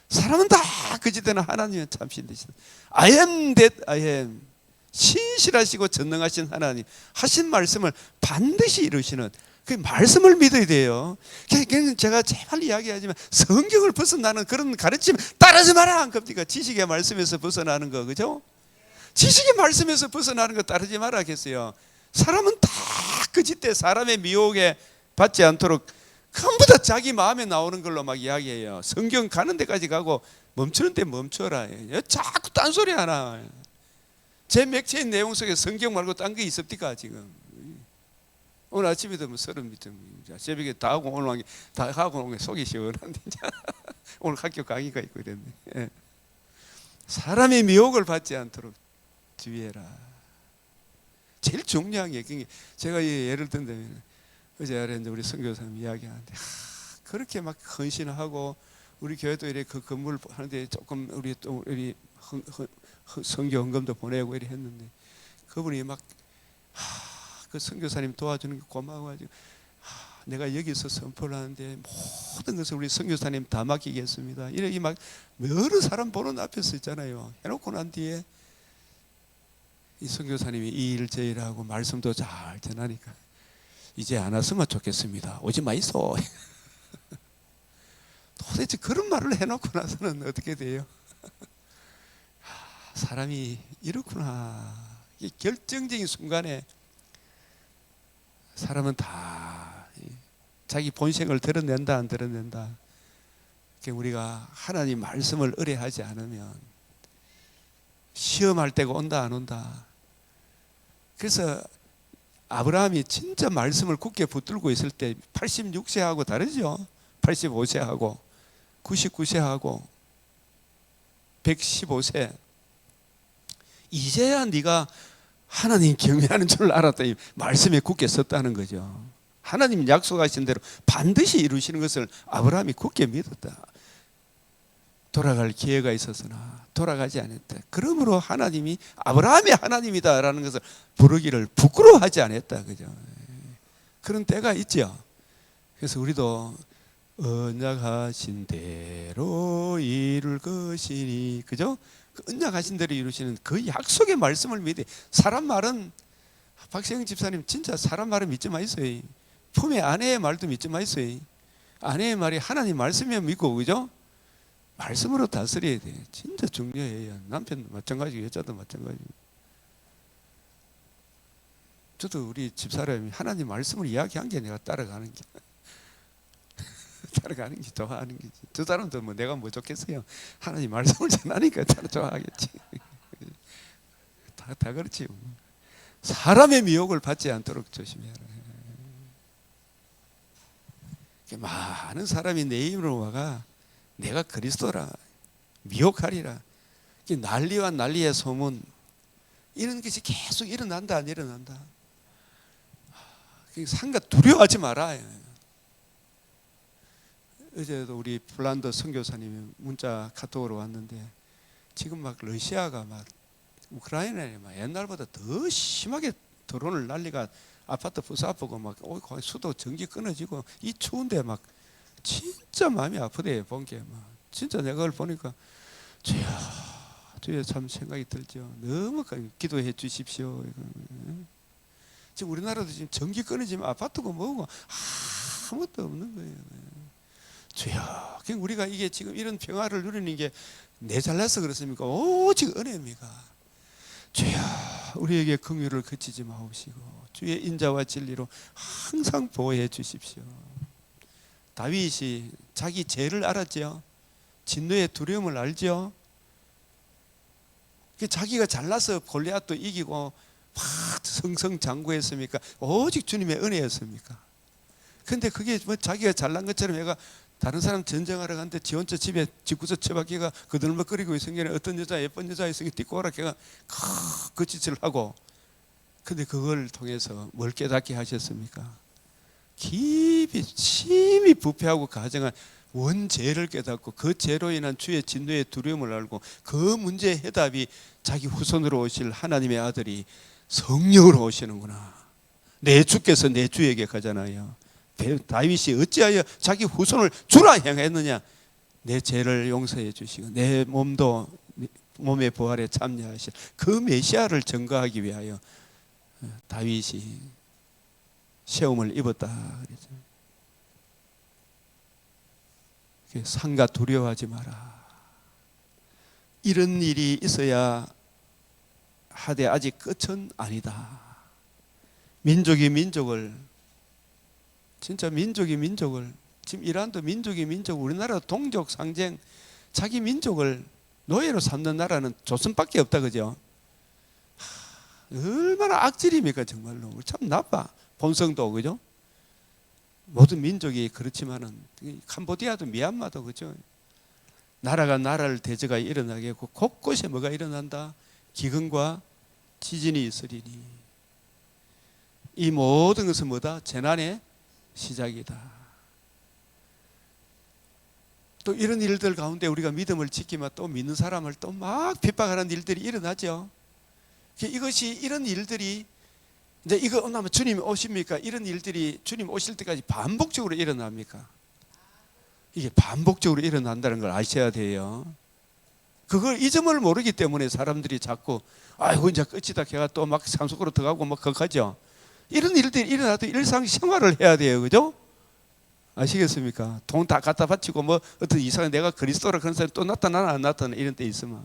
사람은 다 거짓되나 하나님은 참신되시다. I am that I am. 신실하시고 전능하신 하나님 하신 말씀을 반드시 이루시는 그 말씀을 믿어야 돼요. 제가 제발 이야기하지만 성경을 벗어나는 그런 가르침 따르지 마라 안 겁니까? 지식의 말씀에서 벗어나는 거, 그죠? 지식의 말씀에서 벗어나는 거 따르지 마라 했어요. 사람은 다 거짓돼 사람의 미혹에 받지 않도록 전부 다 자기 마음에 나오는 걸로 막 이야기해요. 성경 가는 데까지 가고 멈추는 데 멈춰라. 자꾸 딴소리 하나. 제 맥체인 내용 속에 성경 말고 딴 게 있습니까 지금? 오늘 아침에도 뭐 서른 미팅 새벽에 다 하고 오늘 다 하고 오는 게 속이 시원한데 오늘 학교 강의가 있고 이랬네. 예. 사람의 미혹을 받지 않도록 주의해라. 제일 중요한 게 제가 예를 든다면 어제 우리 선교사님 이야기하는데 그렇게 막 헌신하고 우리 교회도 이렇게 그 건물 하는데 조금 우리 또 우리 선교 헌금도 보내고 이렇게 했는데 그분이 막 그 선교사님 도와주는 게 고마워가지고 내가 여기서 선포를 하는데 모든 것을 우리 선교사님 다 맡기겠습니다. 이렇게 막 여러 사람 보는 앞에서 있잖아요. 해놓고 난 뒤에 이 선교사님이 이 일 저 일하고 말씀도 잘 전하니까 이제 안 왔으면 좋겠습니다. 오지 마이소. 도대체 그런 말을 해놓고 나서는 어떻게 돼요? 사람이 이렇구나. 이 결정적인 순간에 사람은 다 자기 본성을 드러낸다 안 드러낸다. 우리가 하나님 말씀을 의뢰하지 않으면 시험할 때가 온다 안 온다. 그래서 아브라함이 진짜 말씀을 굳게 붙들고 있을 때 86세하고 다르죠. 85세하고 99세하고 115세. 이제야 네가 하나님 경외하는 줄 알았다. 말씀에 굳게 섰다는 거죠. 하나님 약속하신 대로 반드시 이루시는 것을 아브라함이 굳게 믿었다. 돌아갈 기회가 있었으나 돌아가지 않았다. 그러므로 하나님이 아브라함의 하나님이다라는 것을 부르기를 부끄러워하지 않았다. 그죠? 그런 때가 있죠. 그래서 우리도 언약하신 대로 이룰 것이니, 그죠? 그 언약하신 대로 이루시는 그 약속의 말씀을 믿어. 사람 말은, 박세영 집사님 진짜 사람 말은 믿지 마이소이. 품에 아내의 말도 믿지 마이소이. 아내의 말이 하나님 말씀이면 믿고, 그죠? 말씀으로 다스려야 돼. 진짜 중요해요. 남편도 마찬가지고 여자도 마찬가지고. 저도 우리 집사람이 하나님 말씀을 이야기한 게 내가 따라가는 게 따라가는 게 좋아하는 거지. 저 사람도 뭐 내가 뭐 좋겠어요. 하나님 말씀을 전하니까 좋아하겠지. 다 그렇지. 사람의 미혹을 받지 않도록 조심해라. 많은 사람이 내 이름으로 와가 내가 그리스도라 미혹하리라. 난리와 난리의 소문, 이런 것이 계속 일어난다 안 일어난다. 상가 두려워하지 마라. 어제도 우리 폴란드 선교사님이 문자 카톡으로 왔는데 지금 막 러시아가 막 우크라이나에 막 옛날보다 더 심하게 드론을 난리가, 아파트 부숴보고 막 수도 전기 끊어지고 이 추운데 막 진짜 마음이 아프대요. 본 게 막 진짜 내가 그걸 보니까 주여 참 생각이 들죠. 너무 기도해 주십시오. 지금 우리나라도 지금 전기 끊어지면 아파트고 뭐고 아무것도 없는 거예요. 주여, 우리가 이게 지금 이런 평화를 누리는 게 내 잘나서 그렇습니까? 오직 은혜입니까? 주여, 우리에게 긍휼을 그치지 마옵시고 주의 인자와 진리로 항상 보호해 주십시오. 다윗이 자기 죄를 알았죠. 진노의 두려움을 알죠. 자기가 잘나서 골리앗도 이기고 막 승승장구했습니까? 오직 주님의 은혜였습니까? 근데 그게 뭐 자기가 잘난 것처럼 얘가 다른 사람 전쟁하러 갔는데 지 혼자 집에 집구석 처박기가 그들먹거리고 있으니 어떤 여자 예쁜 여자 있으니 띠꼬 오라 걔가 그 짓을 하고, 근데 그걸 통해서 뭘 깨닫게 하셨습니까? 깊이 심히 부패하고 가정한 원죄를 깨닫고 그 죄로 인한 주의 진노의 두려움을 알고 그 문제의 해답이 자기 후손으로 오실 하나님의 아들이 성령으로 오시는구나. 내 주께서 내 주에게 가잖아요. 다윗이 어찌하여 자기 후손을 주라 향했느냐? 내 죄를 용서해 주시고 내 몸도 몸의 부활에 참여하실 그 메시아를 증거하기 위하여 다윗이 시험을 입었다 그러죠. 상가 두려워하지 마라. 이런 일이 있어야 하되 아직 끝은 아니다. 민족이 민족을, 진짜 민족이 민족을, 지금 이란도 민족이 민족, 우리나라 동족 상쟁, 자기 민족을 노예로 삼는 나라는 조선밖에 없다. 그죠? 얼마나 악질입니까 정말로. 참 나빠. 본성도, 그죠? 모든 민족이 그렇지만은 캄보디아도 미얀마도, 그죠? 나라가 나라를 대적하 일어나게 하고 곳곳에 뭐가 일어난다? 기근과 지진이 있으리니 이 모든 것은 뭐다? 재난의 시작이다. 또 이런 일들 가운데 우리가 믿음을 지키면 또 믿는 사람을 또 막 핍박하는 일들이 일어나죠. 이것이, 이런 일들이 이제 이거 끝나면 주님 오십니까? 이런 일들이 주님 오실 때까지 반복적으로 일어납니까? 이게 반복적으로 일어난다는 걸 아셔야 돼요. 그걸 이 점을 모르기 때문에 사람들이 자꾸 아이고 이제 끝이다 걔가 또 막 산속으로 들어가고 막 그렇게하죠. 이런 일들이 일어나도 일상생활을 해야 돼요. 그죠? 아시겠습니까? 돈 다 갖다 바치고 뭐 어떤 이상한 내가 그리스도라 그런 사람이 또 나타나나 안 나타나 이런 때 있으면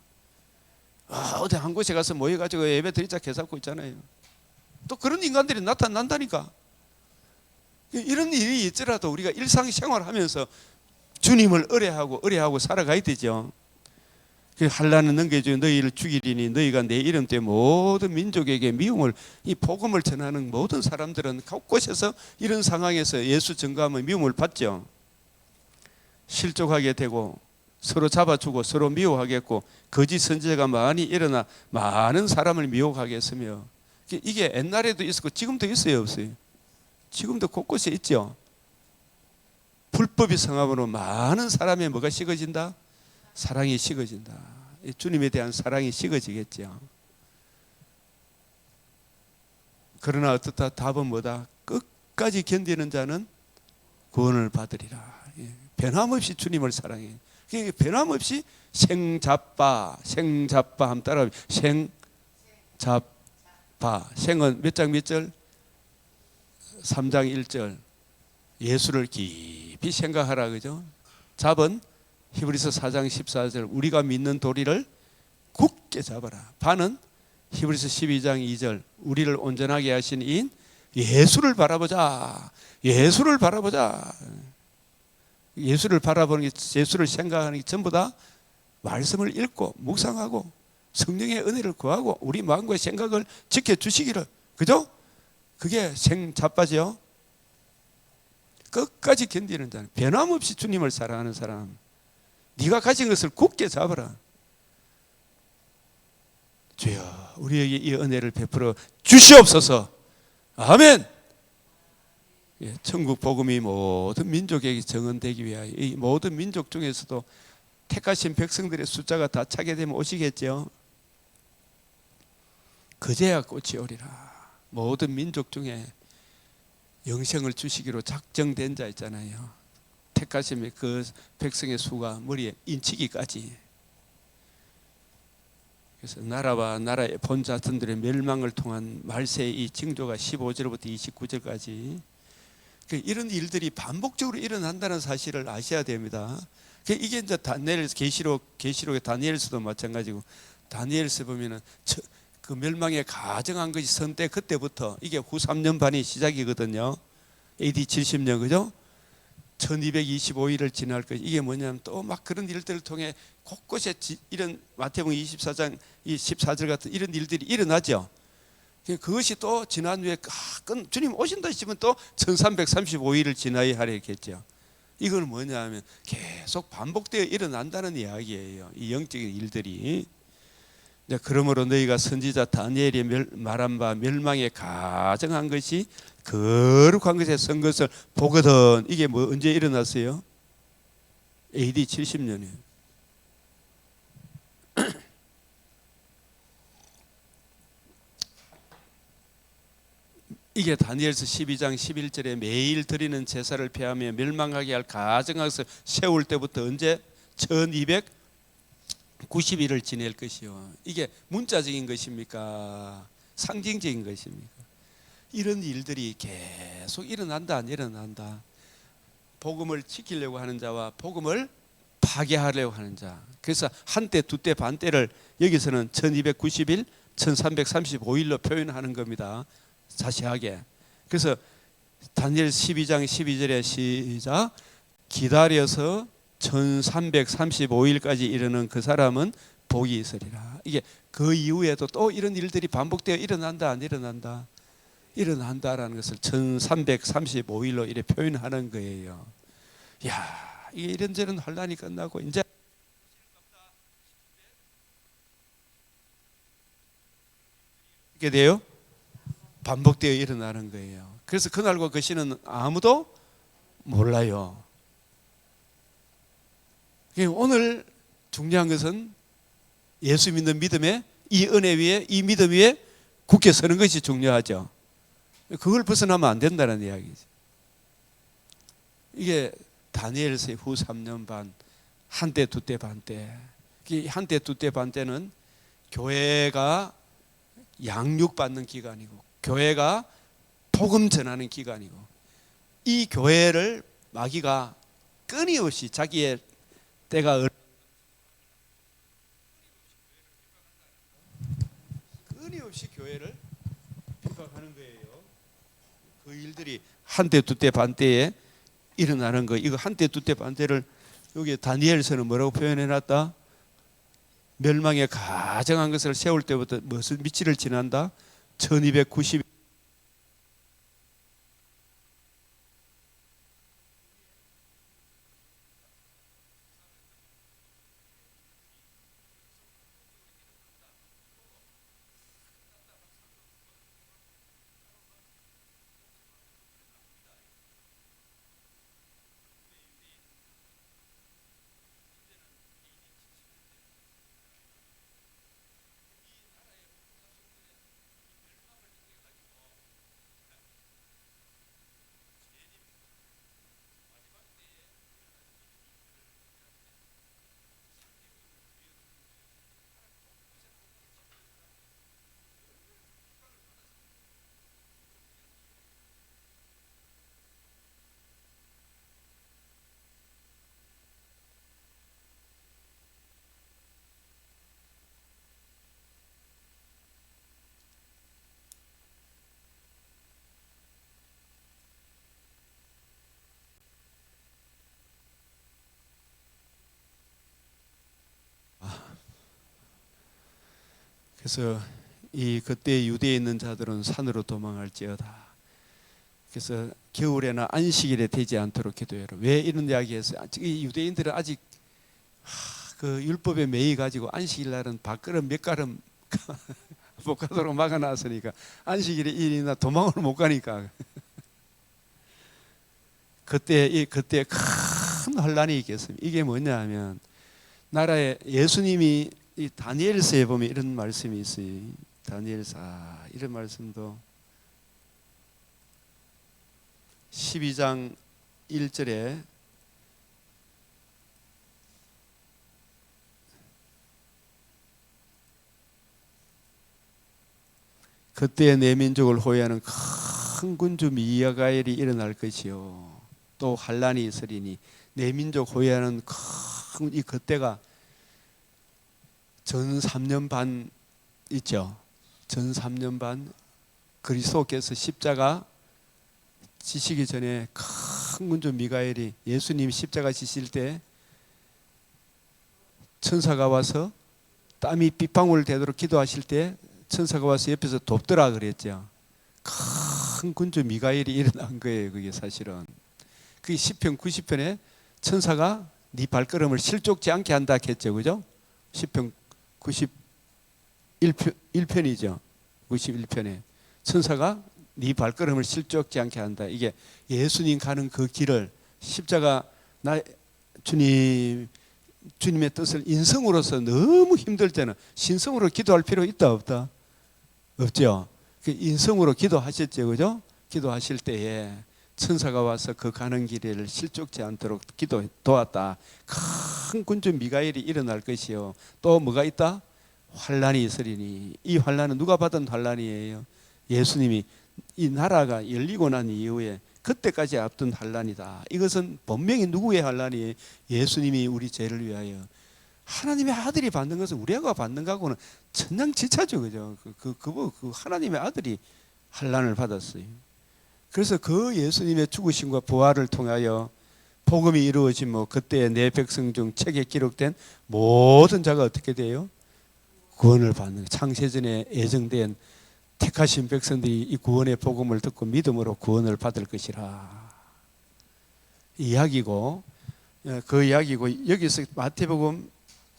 어디 한 곳에 가서 모여가지고 예배 드리자 개잡고 있잖아요. 또 그런 인간들이 나타난다니까. 이런 일이 있더라도 우리가 일상생활하면서 주님을 의뢰하고 살아가야 되죠. 한란은 넘겨주어 너희를 죽이리니 너희가 내 이름 때문에 모든 민족에게 미움을, 이 복음을 전하는 모든 사람들은 곳곳에서 이런 상황에서 예수 증거하면 미움을 받죠. 실족하게 되고 서로 잡아주고 서로 미워하겠고 거짓 선지자가 많이 일어나 많은 사람을 미혹하게 했으며, 이게 옛날에도 있었고 지금도 있어요 없어요? 지금도 곳곳에 있죠. 불법이 성함으로 많은 사람의 뭐가 식어진다? 사랑이 식어진다. 주님에 대한 사랑이 식어지겠죠. 그러나 어떻다? 답은 뭐다? 끝까지 견디는 자는 구원을 받으리라. 변함없이 주님을 사랑해. 변함없이 생잡바 한번 따라하면 생잡바. 생은 몇 장 몇 절? 3장 1절. 예수를 깊이 생각하라 그죠? 잡은 히브리서 4장 14절 우리가 믿는 도리를 굳게 잡아라. 바는 히브리서 12장 2절 우리를 온전하게 하신 이인 예수를 바라보자. 예수를 바라보자. 예수를 바라보는 게, 예수를 생각하는 게 전부 다 말씀을 읽고 묵상하고 성령의 은혜를 구하고 우리 마음과 생각을 지켜주시기를. 그죠? 그게 생잡바죠. 끝까지 견디는 자는, 변함없이 주님을 사랑하는 사람, 네가 가진 것을 굳게 잡아라. 주여 우리에게 이 은혜를 베풀어 주시옵소서. 아멘. 천국 복음이 모든 민족에게 정언되기 위하여 이 모든 민족 중에서도 택하신 백성들의 숫자가 다 차게 되면 오시겠죠. 그제야 꽃이 오리라. 모든 민족 중에 영생을 주시기로 작정된 자 있잖아요. 택하심의 그 백성의 수가 머리에 인치기까지. 그래서 나라와 나라의 본자들의 멸망을 통한 말세의 이 징조가 15절부터 29절까지 이런 일들이 반복적으로 일어난다는 사실을 아셔야 됩니다. 이게 이제 다니엘 계시록의 다니엘서도 마찬가지고, 다니엘서 보면은 그 멸망에 가정한 것이 선때 그때부터 이게 후 3년 반이 시작이거든요. AD 70년 그죠? 1225일을 지날 것. 이게 뭐냐면 또 막 그런 일들을 통해 곳곳에 이런 마태복음 24장 14절 같은 이런 일들이 일어나죠. 그것이 또 지난 후에 주님 오신다 싶으면 또 1335일을 지나야 하려 했겠죠. 이건 뭐냐면 계속 반복되어 일어난다는 이야기예요. 이 영적인 일들이. 그러므로 너희가 선지자 다니엘이 말한 바 멸망에 가정한 것이 거룩한 것에 선 것을 보거든. 이게 뭐 언제 일어났어요? AD 70년이에요. 이게 다니엘서 12장 11절에 매일 드리는 제사를 폐하며 멸망하게 할 가정한 것을 세울 때부터 언제? 1290일을 지낼 것이요. 이게 문자적인 것입니까? 상징적인 것입니까? 이런 일들이 계속 일어난다 안 일어난다. 복음을 지키려고 하는 자와 복음을 파괴하려고 하는 자. 그래서 한때 두때 반때를 여기서는 1290일 1335일로 표현하는 겁니다. 자세하게. 그래서 다니엘 12장 12절에 시작. 기다려서 1335일까지 이르는 그 사람은 복이 있으리라. 이게 그 이후에도 또 이런 일들이 반복되어 일어난다 안 일어난다? 일어난다라는 것을 1335일로 이렇게 표현하는 거예요. 야, 이게 이런저런 환란이 끝나고 이제 이렇게 돼요? 반복되어 일어나는 거예요. 그래서 그날과 그 시는 아무도 몰라요. 오늘 중요한 것은 예수 믿는 믿음에 이 은혜 위에 이 믿음 위에 굳게 서는 것이 중요하죠. 그걸 벗어나면 안 된다는 이야기죠. 이게 다니엘서의 후 3년 반, 한때 두때 반때 한때 두때 반때는 교회가 양육받는 기간이고 교회가 복음 전하는 기간이고 이 교회를 마귀가 끊임없이 자기의 때가 끊임없이 교회를 핍박하는 거예요. 그 일들이 한때 두때 반때에 일어나는 거. 이거 한때 두때 반때를 여기 다니엘서는 뭐라고 표현해놨다? 멸망에 가정한 것을 세울 때부터 무슨 미치를 지난다? 1290 그래서 이 그때 유대에 있는 자들은 산으로 도망할지어다. 그래서 겨울에나 안식일에 되지 않도록 기도해라. 왜 이런 이야기해서 이 유대인들은 아직 그 율법에 매이 가지고 안식일 날은 밥그릇 몇 걸음 못 가도록 막아놨으니까 안식일에 일이나 도망을 못 가니까 그때 큰 혼란이 있겠습니다. 이게 뭐냐면 나라에 예수님이 이 다니엘서에 보면 이런 말씀이 있어요. 다니엘서 이런 말씀도 12장 1절에 그때 내 민족을 호위하는 큰 군주 미야가엘이 일어날 것이요 또 환란이 있으리니 내 민족 호위하는 큰 이 그때가 전 3년 반 있죠. 전 3년 반 그리스도께서 십자가 지시기 전에 큰 군주 미가엘이 예수님 십자가 지실 때 천사가 와서 땀이 빗방울 되도록 기도하실 때 천사가 와서 옆에서 돕더라 그랬죠. 큰 군주 미가엘이 일어난 거예요. 그게 사실은 그게 시편 90편에 천사가 네 발걸음을 실족지 않게 한다 했죠. 그죠? 시편 91편이죠. 91편에 천사가 네 발걸음을 실족지 않게 한다. 이게 예수님 가는 그 길을 십자가 주님의 뜻을 인성으로서 너무 힘들 때는 신성으로 기도할 필요 있다 없다? 없죠. 인성으로 기도하셨죠. 그죠? 기도하실 때에 천사가 와서 그 가는 길을 실족지 않도록 도왔다. 큰 군주 미가엘이 일어날 것이요. 또 뭐가 있다? 환란이 있으리니. 이 환란은 누가 받은 환란이에요? 예수님이 이 나라가 열리고 난 이후에 그때까지 앞둔 환란이다. 이것은 분명히 누구의 환란이에요? 예수님이 우리 죄를 위하여 하나님의 아들이 받는 것은 우리가 받는 거하고는 천냥지차죠. 그죠? 그 하나님의 아들이 환란을 받았어요. 그래서 그 예수님의 죽으심과 부활을 통하여 복음이 이루어진 그때 내 백성 중 책에 기록된 모든 자가 어떻게 돼요? 구원을 받는 창세전에 예정된 택하신 백성들이 이 구원의 복음을 듣고 믿음으로 구원을 받을 것이라 이야기고 그 이야기고 여기서 마태복음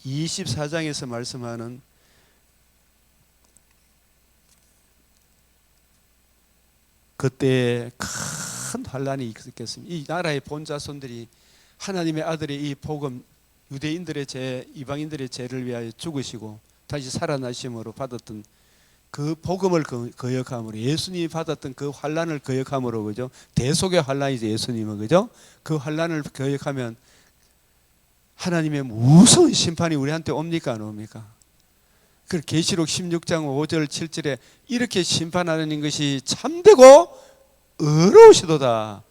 24장에서 말씀하는 그때 큰 환란이 있었겠습니다. 이 나라의 본자손들이 하나님의 아들의 이 복음 유대인들의 죄 이방인들의 죄를 위하여 죽으시고 다시 살아나심으로 받았던 그 복음을 거역함으로 예수님이 받았던 그 환란을 거역함으로 그죠? 대속의 환란이죠. 예수님은 그죠? 그 환란을 거역하면 하나님의 무서운 심판이 우리한테 옵니까 안 옵니까? 그 계시록 16장 5절 7절에 이렇게 심판하는 것이 참되고 의로우시도다.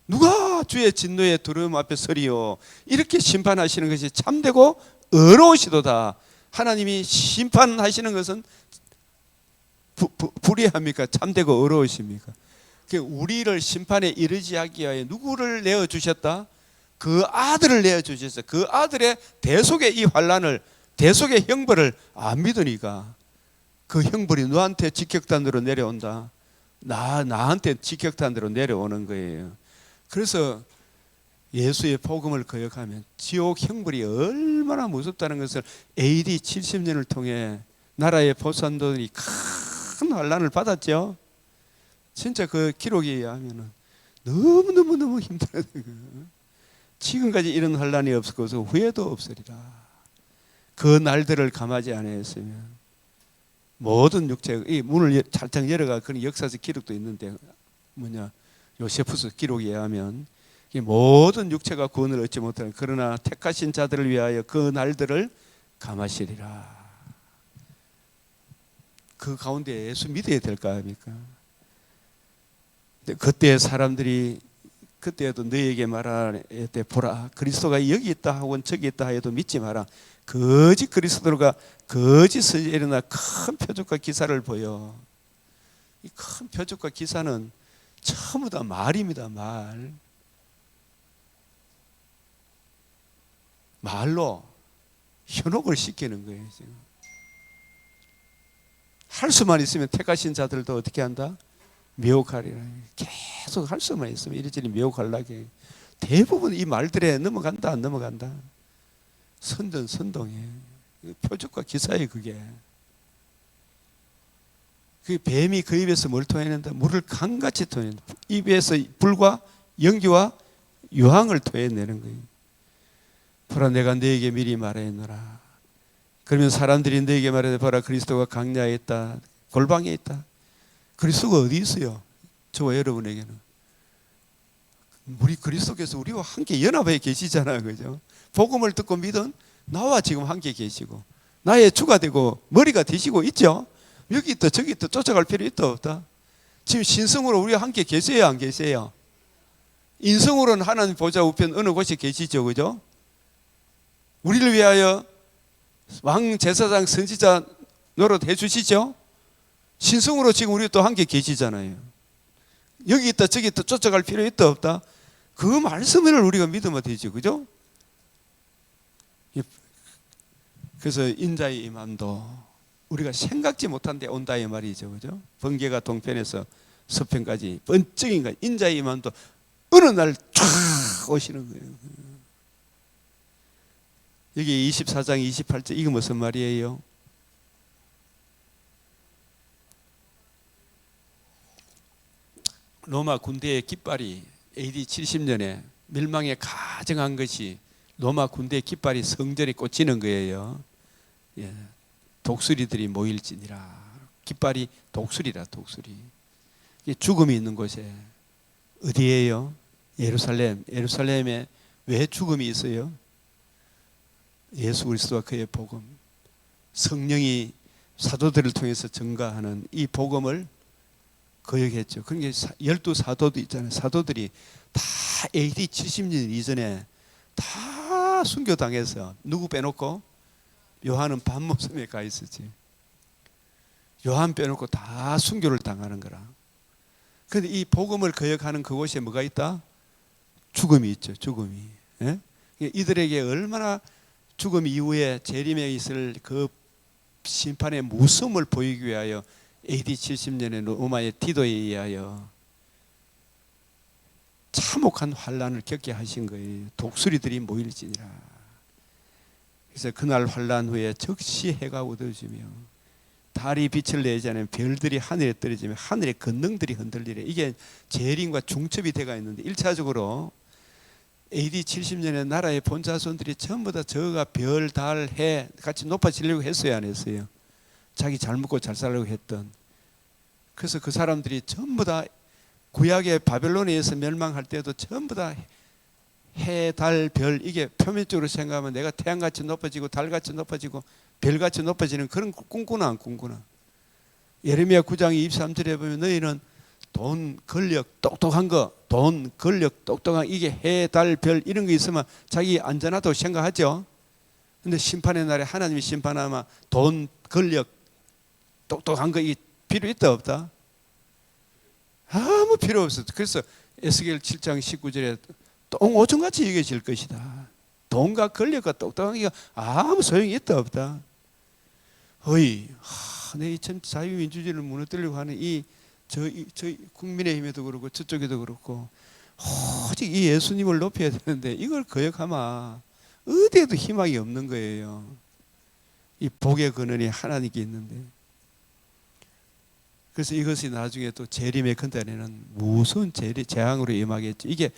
누가 주의 진노의 두려움 앞에 서리요. 이렇게 심판하시는 것이 참되고 의로우시도다. 하나님이 심판하시는 것은 불의합니까? 참되고 의로우십니까? 우리를 심판에 이르지 하기 위하여 누구를 내어주셨다? 그 아들을 내어주셨어요. 그 아들의 대속의 이 환난을, 대속의 형벌을 안 믿으니까 그 형벌이 너한테 직격탄으로 내려온다. 나한테 직격탄으로 내려오는 거예요. 그래서 예수의 복음을 거역하면 지옥 형벌이 얼마나 무섭다는 것을 AD 70년을 통해 나라의 보산도들이 큰 환난을 받았죠. 진짜 그 기록에 의하면 너무너무 힘들어요. 지금까지 이런 환난이 없었고 후회도 없으리라. 그 날들을 감하지 않았으면 모든 육체, 이 문을 살짝 열어가 그런 역사적 기록도 있는데 요세푸스 기록에 의하면 모든 육체가 구원을 얻지 못하는, 그러나 택하신 자들을 위하여 그 날들을 감하시리라. 그 가운데 예수 믿어야 될 거 아닙니까? 그때 사람들이 그때도 너희에게 말하되 보라 그리스도가 여기 있다 하고 저기 있다 해도 믿지 마라. 거짓 그리스도가 거짓을 일어나 큰 표적과 기사를 보여. 이 큰 표적과 기사는 전부 다 말입니다. 말로 현혹을 시키는 거예요. 지금. 할 수만 있으면 택하신 자들도 어떻게 한다? 미혹하리라. 계속 할 수만 있으면 이리저리 미혹하려게. 대부분 이 말들에 넘어간다 안 넘어간다. 선동해. 표적과 기사에 그게. 그 뱀이 그 입에서 뭘 토해낸다? 물을 강같이 토해낸다. 입에서 불과 연기와 유황을 토해내는 거예요. 보라 내가 너에게 미리 말하였노라. 그러면 사람들이 너에게 말하되 보라 그리스도가 강야에 있다. 골방에 있다. 그리스도가 어디 있어요? 저와 여러분에게는. 우리 그리스도께서 우리와 함께 연합해 계시잖아요. 그죠? 복음을 듣고 믿은 나와 지금 함께 계시고 나의 주가 되고 머리가 되시고 있죠? 여기 있다 저기 있다 쫓아갈 필요 있다 없다? 지금 신성으로 우리와 함께 계세요 안 계세요? 인성으로는 하나님 보좌 우편 어느 곳에 계시죠. 그죠? 우리를 위하여 왕 제사장 선지자 노릇 해주시죠. 신성으로 지금 우리 또 함께 계시잖아요. 여기 있다 저기 있다 쫓아갈 필요 있다 없다? 그 말씀을 우리가 믿으면 되죠. 그죠? 그래서 인자의 임함도 우리가 생각지 못한 데 온다 이 말이죠. 그죠? 번개가 동편에서 서편까지 번쩍인 거 인자의 임함도 어느 날 쫙 오시는 거예요. 여기 24장 28절 이거 무슨 말이에요? 로마 군대의 깃발이 AD 70년에 멸망에 가정한 것이 로마 군대의 깃발이 성전에 꽂히는 거예요. 예. 독수리들이 모일지니라. 깃발이 독수리라 독수리. 죽음이 있는 곳에 어디예요? 예루살렘. 예루살렘에 왜 죽음이 있어요? 예수 그리스도와 그의 복음, 성령이 사도들을 통해서 증가하는 이 복음을 거역했죠. 그러니까 12사도도 있잖아요. 사도들이 다 AD 70년 이전에 다 순교당해서 누구 빼놓고? 요한은 반모섬에 가 있었지. 요한 빼놓고 다 순교를 당하는 거라. 그런데 이 복음을 거역하는 그곳에 뭐가 있다? 죽음이 있죠. 죽음이. 예? 이들에게 얼마나 죽음 이후에 재림에 있을 그 심판의 무서움을 보이기 위하여 AD 70년에 로마의 디도에 의하여 참혹한 환란을 겪게 하신 거예요. 독수리들이 모일지니라. 그래서 그날 환란 후에 즉시 해가 어두워지며 달이 빛을 내지 않으면 별들이 하늘에 떨어지며 하늘의 권능들이 흔들리래. 이게 재림과 중첩이 돼가 있는데 1차적으로 AD 70년에 나라의 본자손들이 전부 다 저가 별, 달, 해 같이 높아지려고 했어요 안 했어요? 자기 잘 먹고 잘 살려고 했던. 그래서 그 사람들이 전부 다 구약의 바벨론에서 멸망할 때도 전부 다 해, 달, 별 이게 표면적으로 생각하면 내가 태양같이 높아지고 달같이 높아지고 별같이 높아지는 그런 꿈꾸나 안 꿈꾸나. 예레미야 9장 23절에 보면 너희는 돈, 권력, 똑똑한 거, 돈, 권력, 똑똑한 이게 해, 달, 별 이런 거 있으면 자기 안전하다고 생각하죠. 근데 심판의 날에 하나님이 심판하면 돈, 권력, 똑똑한 거 이게 필요 있다 없다? 아무 필요 없어. 그래서 에스겔 7장 19절에 똥오줌같이 여겨질 것이다. 돈과 권력과 똑똑한 게 아무 소용이 있다 없다? 어이, 내 참 자유민주주의를 무너뜨리려고 하는 저 국민의힘에도 그렇고 저쪽에도 그렇고 오직 이 예수님을 높여야 되는데 이걸 거역하면 어디에도 희망이 없는 거예요. 이 복의 근원이 하나님께 있는데. 그래서 이것이 나중에 또 재림의 근단에는 무서운 재앙으로 임하겠죠. 이게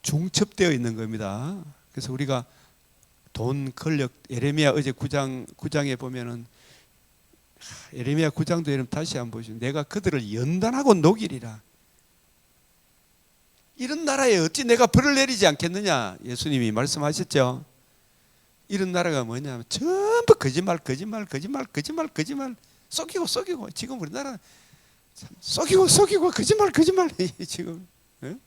중첩되어 있는 겁니다. 그래서 우리가 돈, 권력, 예레미야 어제 9장에 보면은 예레미야 9장도 여러분 다시 한번 보시면 내가 그들을 연단하고 녹이리라. 이런 나라에 어찌 내가 벌을 내리지 않겠느냐 예수님이 말씀하셨죠. 이런 나라가 뭐냐면 전부 거짓말 속이고 지금 우리나라 속이고 거짓말 지금 네?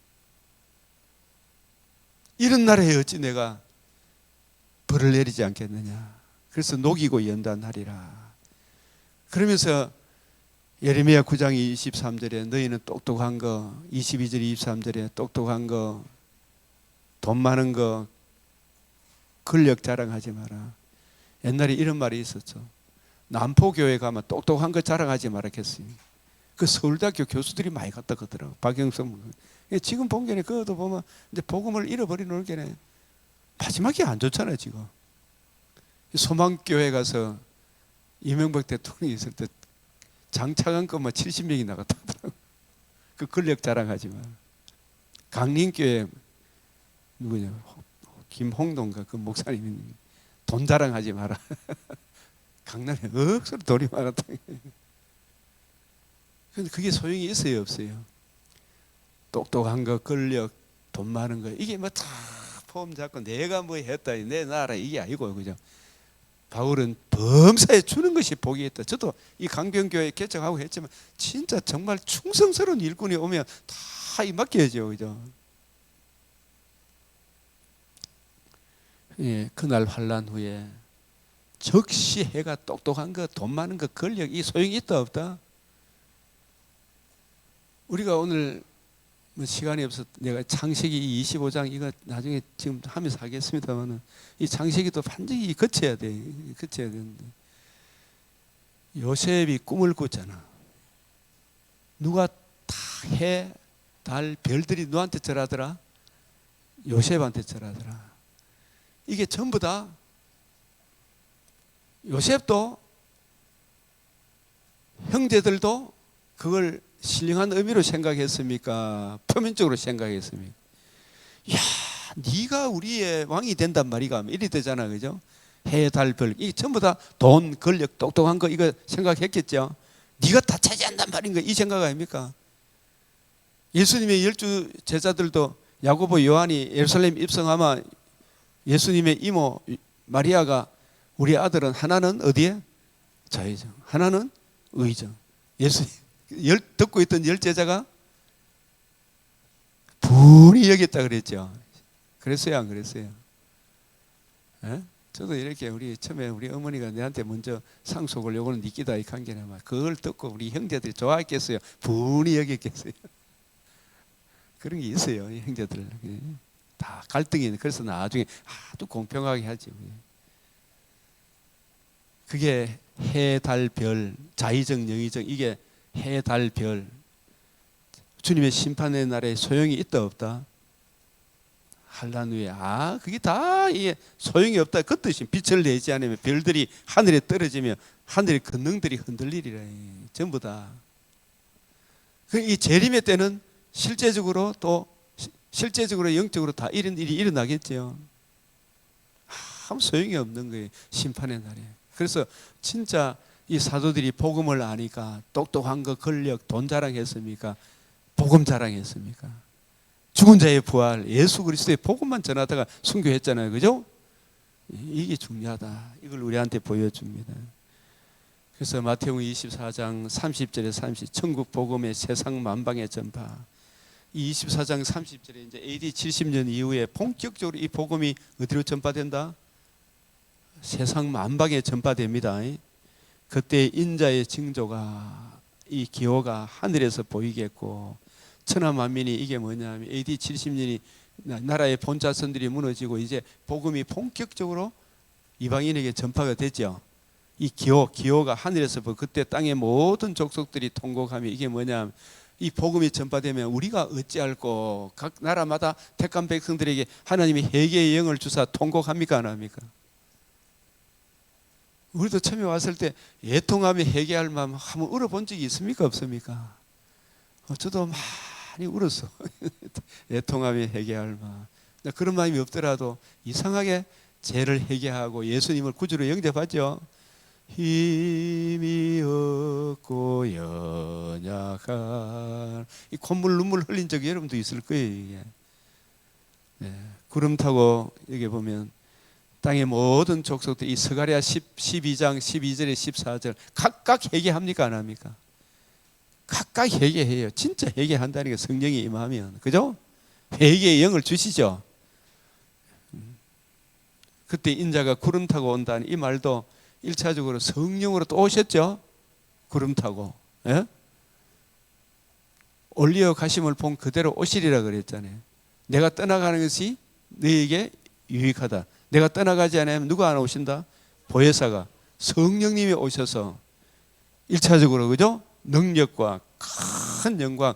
이런 나라에 어찌 내가 벌을 내리지 않겠느냐. 그래서 녹이고 연단하리라. 그러면서 예레미야 9장 23절에 너희는 똑똑한 거, 22절 23절에 똑똑한 거, 돈 많은 거, 권력 자랑하지 마라. 옛날에 이런 말이 있었죠. 남포교회 가면 똑똑한 거 자랑하지 말았겠어요. 그 서울대학교 교수들이 많이 갔다 그러더라고. 박영성. 지금 본 게네 그것도 보면 이제 복음을 잃어버리는 게네 마지막이 안 좋잖아요 지금. 소망교회 가서 이명박 대통령이 있을 때 장차관 것만 70명이 나갔다 하더라고. 그 권력 자랑하지 마. 강림교회 누구냐 김홍동가 그 목사님이 돈 자랑하지 마라. 강남에 억수로 돈이 많았다. 근데 그게 소용이 있어요 없어요? 똑똑한 거, 권력, 돈 많은 거 이게 뭐 다 폼 잡고 내가 뭐 했다 내 나라 이게 아니고 그죠? 바울은 범사에 주는 것이 복이 있다. 저도 이 강변교회 개척하고 했지만 진짜 정말 충성스러운 일꾼이 오면 다 맡겨야죠, 그죠? 예, 그날 환난 후에 즉시 해가 똑똑한 거, 돈 많은 거, 권력 이 소용이 있다 없다? 우리가 오늘 뭐 시간이 없어서 내가 창세기 25장 이거 나중에 지금 하면서 하겠습니다만은 이 창세기도 반드시 거쳐야 되는데 요셉이 꿈을 꿨잖아. 누가 다 해, 달, 별들이 누구한테 절하더라? 요셉한테 절하더라. 이게 전부 다 요셉도 형제들도 그걸 신령한 의미로 생각했습니까? 표면적으로 생각했습니까? 야, 네가 우리의 왕이 된단 말이가 이리 되잖아, 그죠? 해, 달, 별, 이 전부 다 돈, 권력, 똑똑한 거 이거 생각했겠죠. 네가 다 차지한단 말인가 이 생각 아닙니까? 예수님의 12 제자들도 야고보, 요한이 예루살렘 입성하면 예수님의 이모 마리아가 우리 아들은 하나는 어디에? 자의정, 하나는 의정. 예수님 듣고 있던 10 제자가 분이 여겼다 그랬죠. 그랬어요, 안 그랬어요? 에? 저도 이렇게 우리 처음에 우리 어머니가 내한테 먼저 상속을 요거는 네 끼다 이 관계나 막 그걸 듣고 우리 형제들이 좋아했겠어요? 분이 여겼겠어요? 그런 게 있어요, 이 형제들. 다 갈등이 있는. 그래서 나중에 아주 공평하게 하죠. 그게 해, 달, 별, 자의정, 영의정 이게 해, 달, 별 주님의 심판의 날에 소용이 있다 없다? 환난 후에 그게 다 이게 소용이 없다 그 뜻이 빛을 내지 않으면 별들이 하늘에 떨어지며 하늘의 권능들이 흔들리리라. 전부 다. 이 재림의 때는 실제적으로 또 실제적으로 영적으로 다 이런 일이 일어나겠죠. 아무 소용이 없는 거예요. 심판의 날에. 그래서 진짜 이 사도들이 복음을 아니까 똑똑한 거 권력 돈 자랑했습니까? 복음 자랑했습니까? 죽은 자의 부활, 예수 그리스도의 복음만 전하다가 순교했잖아요. 그죠? 이게 중요하다. 이걸 우리한테 보여줍니다. 그래서 마태복음 24장 30절에 30, 천국 복음의 세상 만방의 전파. 이 24장 30절에 이제 AD 70년 이후에 본격적으로 이 복음이 어디로 전파된다? 세상 만방에 전파됩니다. 그때 인자의 징조가, 이 기호가 하늘에서 보이겠고, 천하 만민이, 이게 뭐냐면 AD 70년이 나라의 본자선들이 무너지고 이제 복음이 본격적으로 이방인에게 전파가 되죠. 이 기호가 하늘에서 보고, 그때 땅의 모든 족속들이 통곡하며, 이게 뭐냐면 이 복음이 전파되면 우리가 어찌할꼬, 각 나라마다 택한 백성들에게 하나님이 회개의 영을 주사 통곡합니까, 안 합니까? 우리도 처음에 왔을 때 애통하며 회개할 마음 한번 울어본 적이 있습니까, 없습니까? 저도 많이 울었어. 애통하며 회개할 마음. 그런 마음이 없더라도 이상하게 죄를 회개하고 예수님을 구주로 영접하죠. 힘이 없고 연약한, 이 콧물 눈물 흘린 적이 여러분도 있을 거예요. 이게. 네. 구름 타고 여기 보면 땅의 모든 족속들, 이 스가랴 12장 12절에 14절 각각 회개합니까, 안 합니까? 각각 회개해요. 진짜 회개한다는 게 성령이 임하면, 그죠? 회개의 영을 주시죠. 그때 인자가 구름 타고 온다는 이 말도 1차적으로 성령으로 또 오셨죠. 구름 타고, 예? 올리어 가심을 본 그대로 오시리라 그랬잖아요. 내가 떠나가는 것이 너에게 유익하다. 내가 떠나가지 않으면 누가 안 오신다? 보혜사가, 성령님이 오셔서 1차적으로, 그죠? 능력과 큰 영광,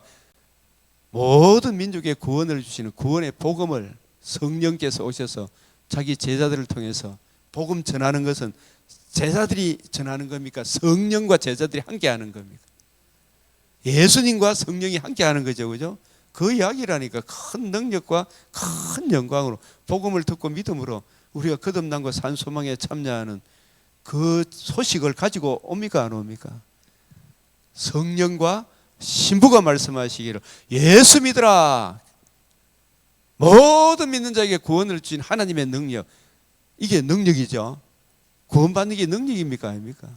모든 민족의 구원을 주시는 구원의 복음을 성령께서 오셔서 자기 제자들을 통해서 복음 전하는 것은 제자들이 전하는 겁니까? 성령과 제자들이 함께 하는 겁니까? 예수님과 성령이 함께 하는 거죠. 그죠? 그 이야기라니까. 큰 능력과 큰 영광으로 복음을 듣고 믿음으로 우리가 거듭남과 산소망에 참여하는 그 소식을 가지고 옵니까, 안 옵니까? 성령과 신부가 말씀하시기를 예수 믿으라. 모든 믿는 자에게 구원을 주신 하나님의 능력. 이게 능력이죠. 구원받는 게 능력입니까, 아닙니까?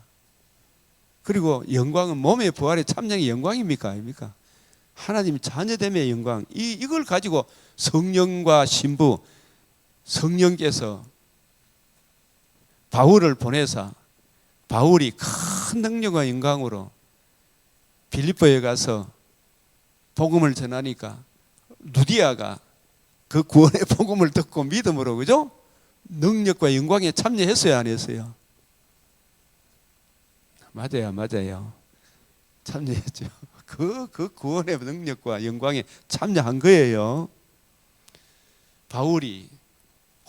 그리고 영광은 몸의 부활의 참여의 영광입니까, 아닙니까? 하나님 자녀됨의 영광. 이걸 가지고 성령과 신부, 성령께서 바울을 보내사 바울이 큰 능력과 영광으로 빌립보에 가서 복음을 전하니까 루디아가 그 구원의 복음을 듣고 믿음으로, 그죠? 능력과 영광에 참여했어요, 안 했어요? 맞아요. 참여했죠. 그 구원의 능력과 영광에 참여한 거예요. 바울이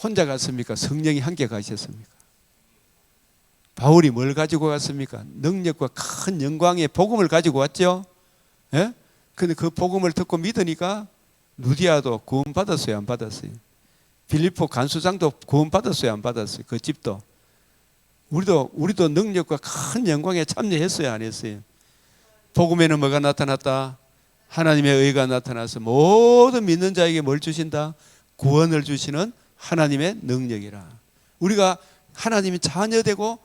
혼자 갔습니까? 성령이 함께 가셨습니까? 바울이 뭘 가지고 갔습니까? 능력과 큰 영광의 복음을 가지고 왔죠. 예? 근데 그 복음을 듣고 믿으니까 루디아도 구원 받았어요, 안 받았어요? 빌립보 간수장도 구원 받았어요, 안 받았어요? 그 집도. 우리도 능력과 큰 영광에 참여했어요, 안 했어요? 복음에는 뭐가 나타났다? 하나님의 의가 나타나서 모든 믿는 자에게 뭘 주신다? 구원을 주시는 하나님의 능력이라. 우리가 하나님이 자녀되고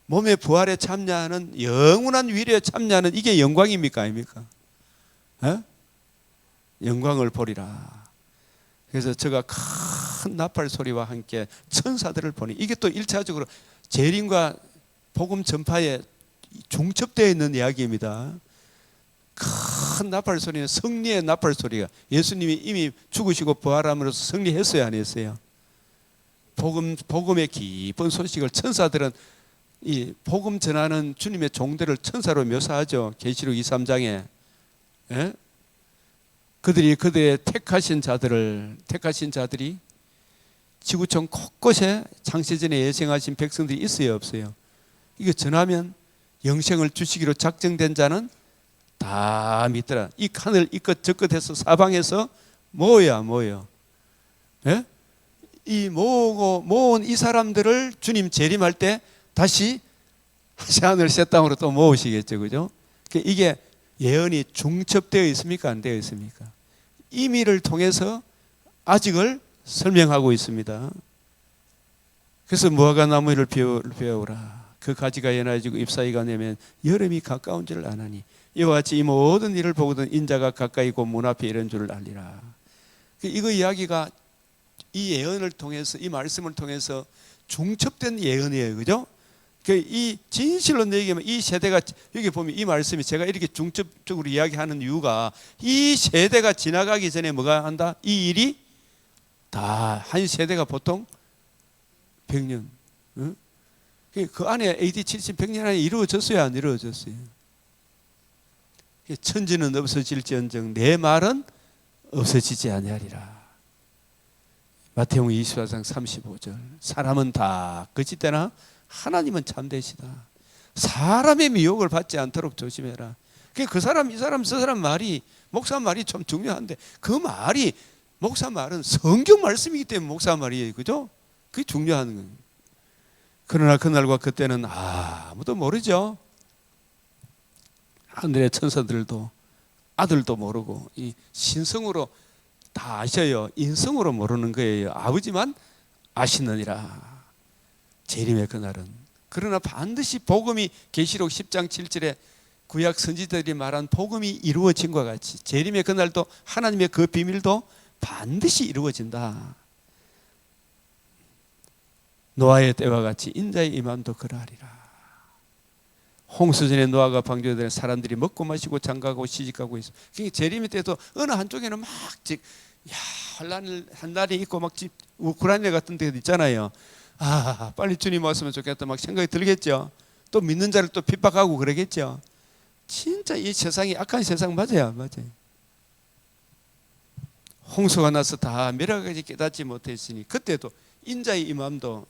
몸의 부활에 참여하는, 영원한 위로에 참여하는, 이게 영광입니까, 아닙니까? 에? 영광을 보리라. 그래서 제가 큰 나팔 소리와 함께 천사들을 보니, 이게 또 1차적으로 재림과 복음 전파에 중첩되어 있는 이야기입니다. 큰 나팔 소리는 승리의 나팔 소리가, 예수님이 이미 죽으시고 부활함으로써 승리했어요, 안 했어요? 복음의 깊은 소식을 천사들은, 이 복음 전하는 주님의 종들을 천사로 묘사하죠. 계시록 2, 3장에. 예? 그들의 택하신 자들이 지구촌 곳곳에 창세전에 예생하신 백성들이 있어요, 없어요? 이거 전하면 영생을 주시기로 작정된 자는 다 믿더라. 이 하늘 이끝 저끝에서 사방에서 모여. 예? 이 모은 이 사람들을 주님 재림할 때 다시 새하늘 새 땅으로 또 모으시겠죠, 그죠? 이게 예언이 중첩되어 있습니까, 안 되어 있습니까? 임의를 통해서 아직을 설명하고 있습니다. 그래서 무화과 나무를 베어오라. 그 가지가 연해지고 잎사귀가 내면 여름이 가까운 줄을 아나니 이와 같이 이 모든 일을 보거든 인자가 가까이 곧 문 앞에 이런 줄을 알리라. 이거 이야기가 이 예언을 통해서, 이 말씀을 통해서 중첩된 예언이에요. 그죠? 이 진실로 얘기하면 이 세대가, 여기 보면 이 말씀이 제가 이렇게 중첩적으로 이야기하는 이유가 이 세대가 지나가기 전에 뭐가 한다? 이 일이 다 한 세대가 보통 100년. 응? 그 안에 AD 70, 100년 안에 이루어졌어요? 안 이루어졌어요? 천지는 없어질지언정 내 말은 없어지지 아니하리라. 마태복음 24장 35절. 사람은 다 거짓되나 하나님은 참되시다. 사람의 미혹을 받지 않도록 조심해라. 그 사람, 이 사람, 저 사람 말이, 목사 말이 좀 중요한데 그 말이, 목사 말은 성경 말씀이기 때문에 목사 말이에요. 그죠? 그게 중요한 거예요. 그러나 그날과 그때는 아무도 모르죠. 하늘의 천사들도 아들도 모르고 이 신성으로 다 아셔요. 인성으로 모르는 거예요. 아버지만 아시느니라. 재림의 그날은. 그러나 반드시 복음이 계시록 10장 7절에 구약 선지자들이 말한 복음이 이루어진 것 같이 재림의 그날도 하나님의 그 비밀도 반드시 이루어진다. 노아의 때와 같이 인자의 임함도 그러하리라. 홍수전에 노아가 방주에 사람들이 먹고 마시고 장가가고 시집가고 있어. 그러니까 재림의 때도 어느 한쪽에는 막 한 날이 있고 막 우크라이나 같은 데 있잖아요. 빨리 주님 왔으면 좋겠다 막 생각이 들겠죠. 또 믿는 자를 또 핍박하고 그러겠죠. 진짜 이 세상이 악한 세상 맞아요. 홍수가 나서 다 멸하까지 깨닫지 못했으니 그때도 인자의 임함도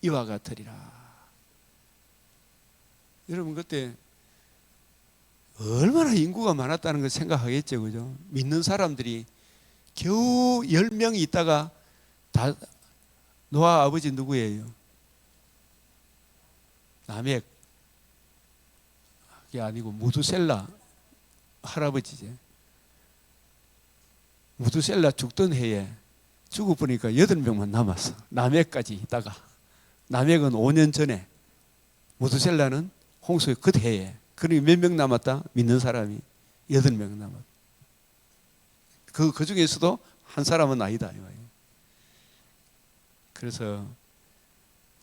이와 같으리라. 여러분 그때 얼마나 인구가 많았다는 걸 생각하겠죠. 그죠? 믿는 사람들이 겨우 10명이 있다가 다 노아 아버지 누구예요? 라멕. 그게 아니고 무두셀라 할아버지지. 무두셀라 죽던 해에 죽어 보니까 8명만 남았어. 라멕까지 있다가. 라멕은 5년 전에, 무두셀라는 홍수의 그 해에. 그러니 몇 명 남았다? 믿는 사람이 8명 남았다. 그 중에서도 한 사람은 아니다. 그래서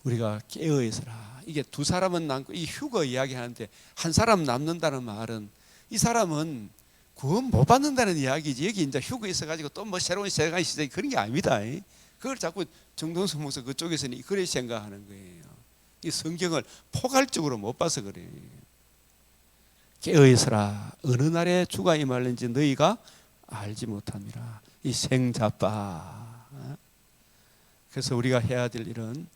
우리가 깨어 있어라. 이게 두 사람은 남고, 이 휴거 이야기하는데 한 사람 남는다는 말은 이 사람은 구원 못 받는다는 이야기지. 여기 이제 휴거 있어가지고 또 뭐 새로운 세상이 시작이 그런 게 아닙니다. 그걸 자꾸 정동수 목사 그쪽에서는 그렇게 생각하는 거예요. 이 성경을 포괄적으로 못 봐서 그래요. 깨어 있어라. 어느 날에 주가 임할는지 너희가 알지 못함이라. 이 생자빠. 그래서 우리가 해야 될 일은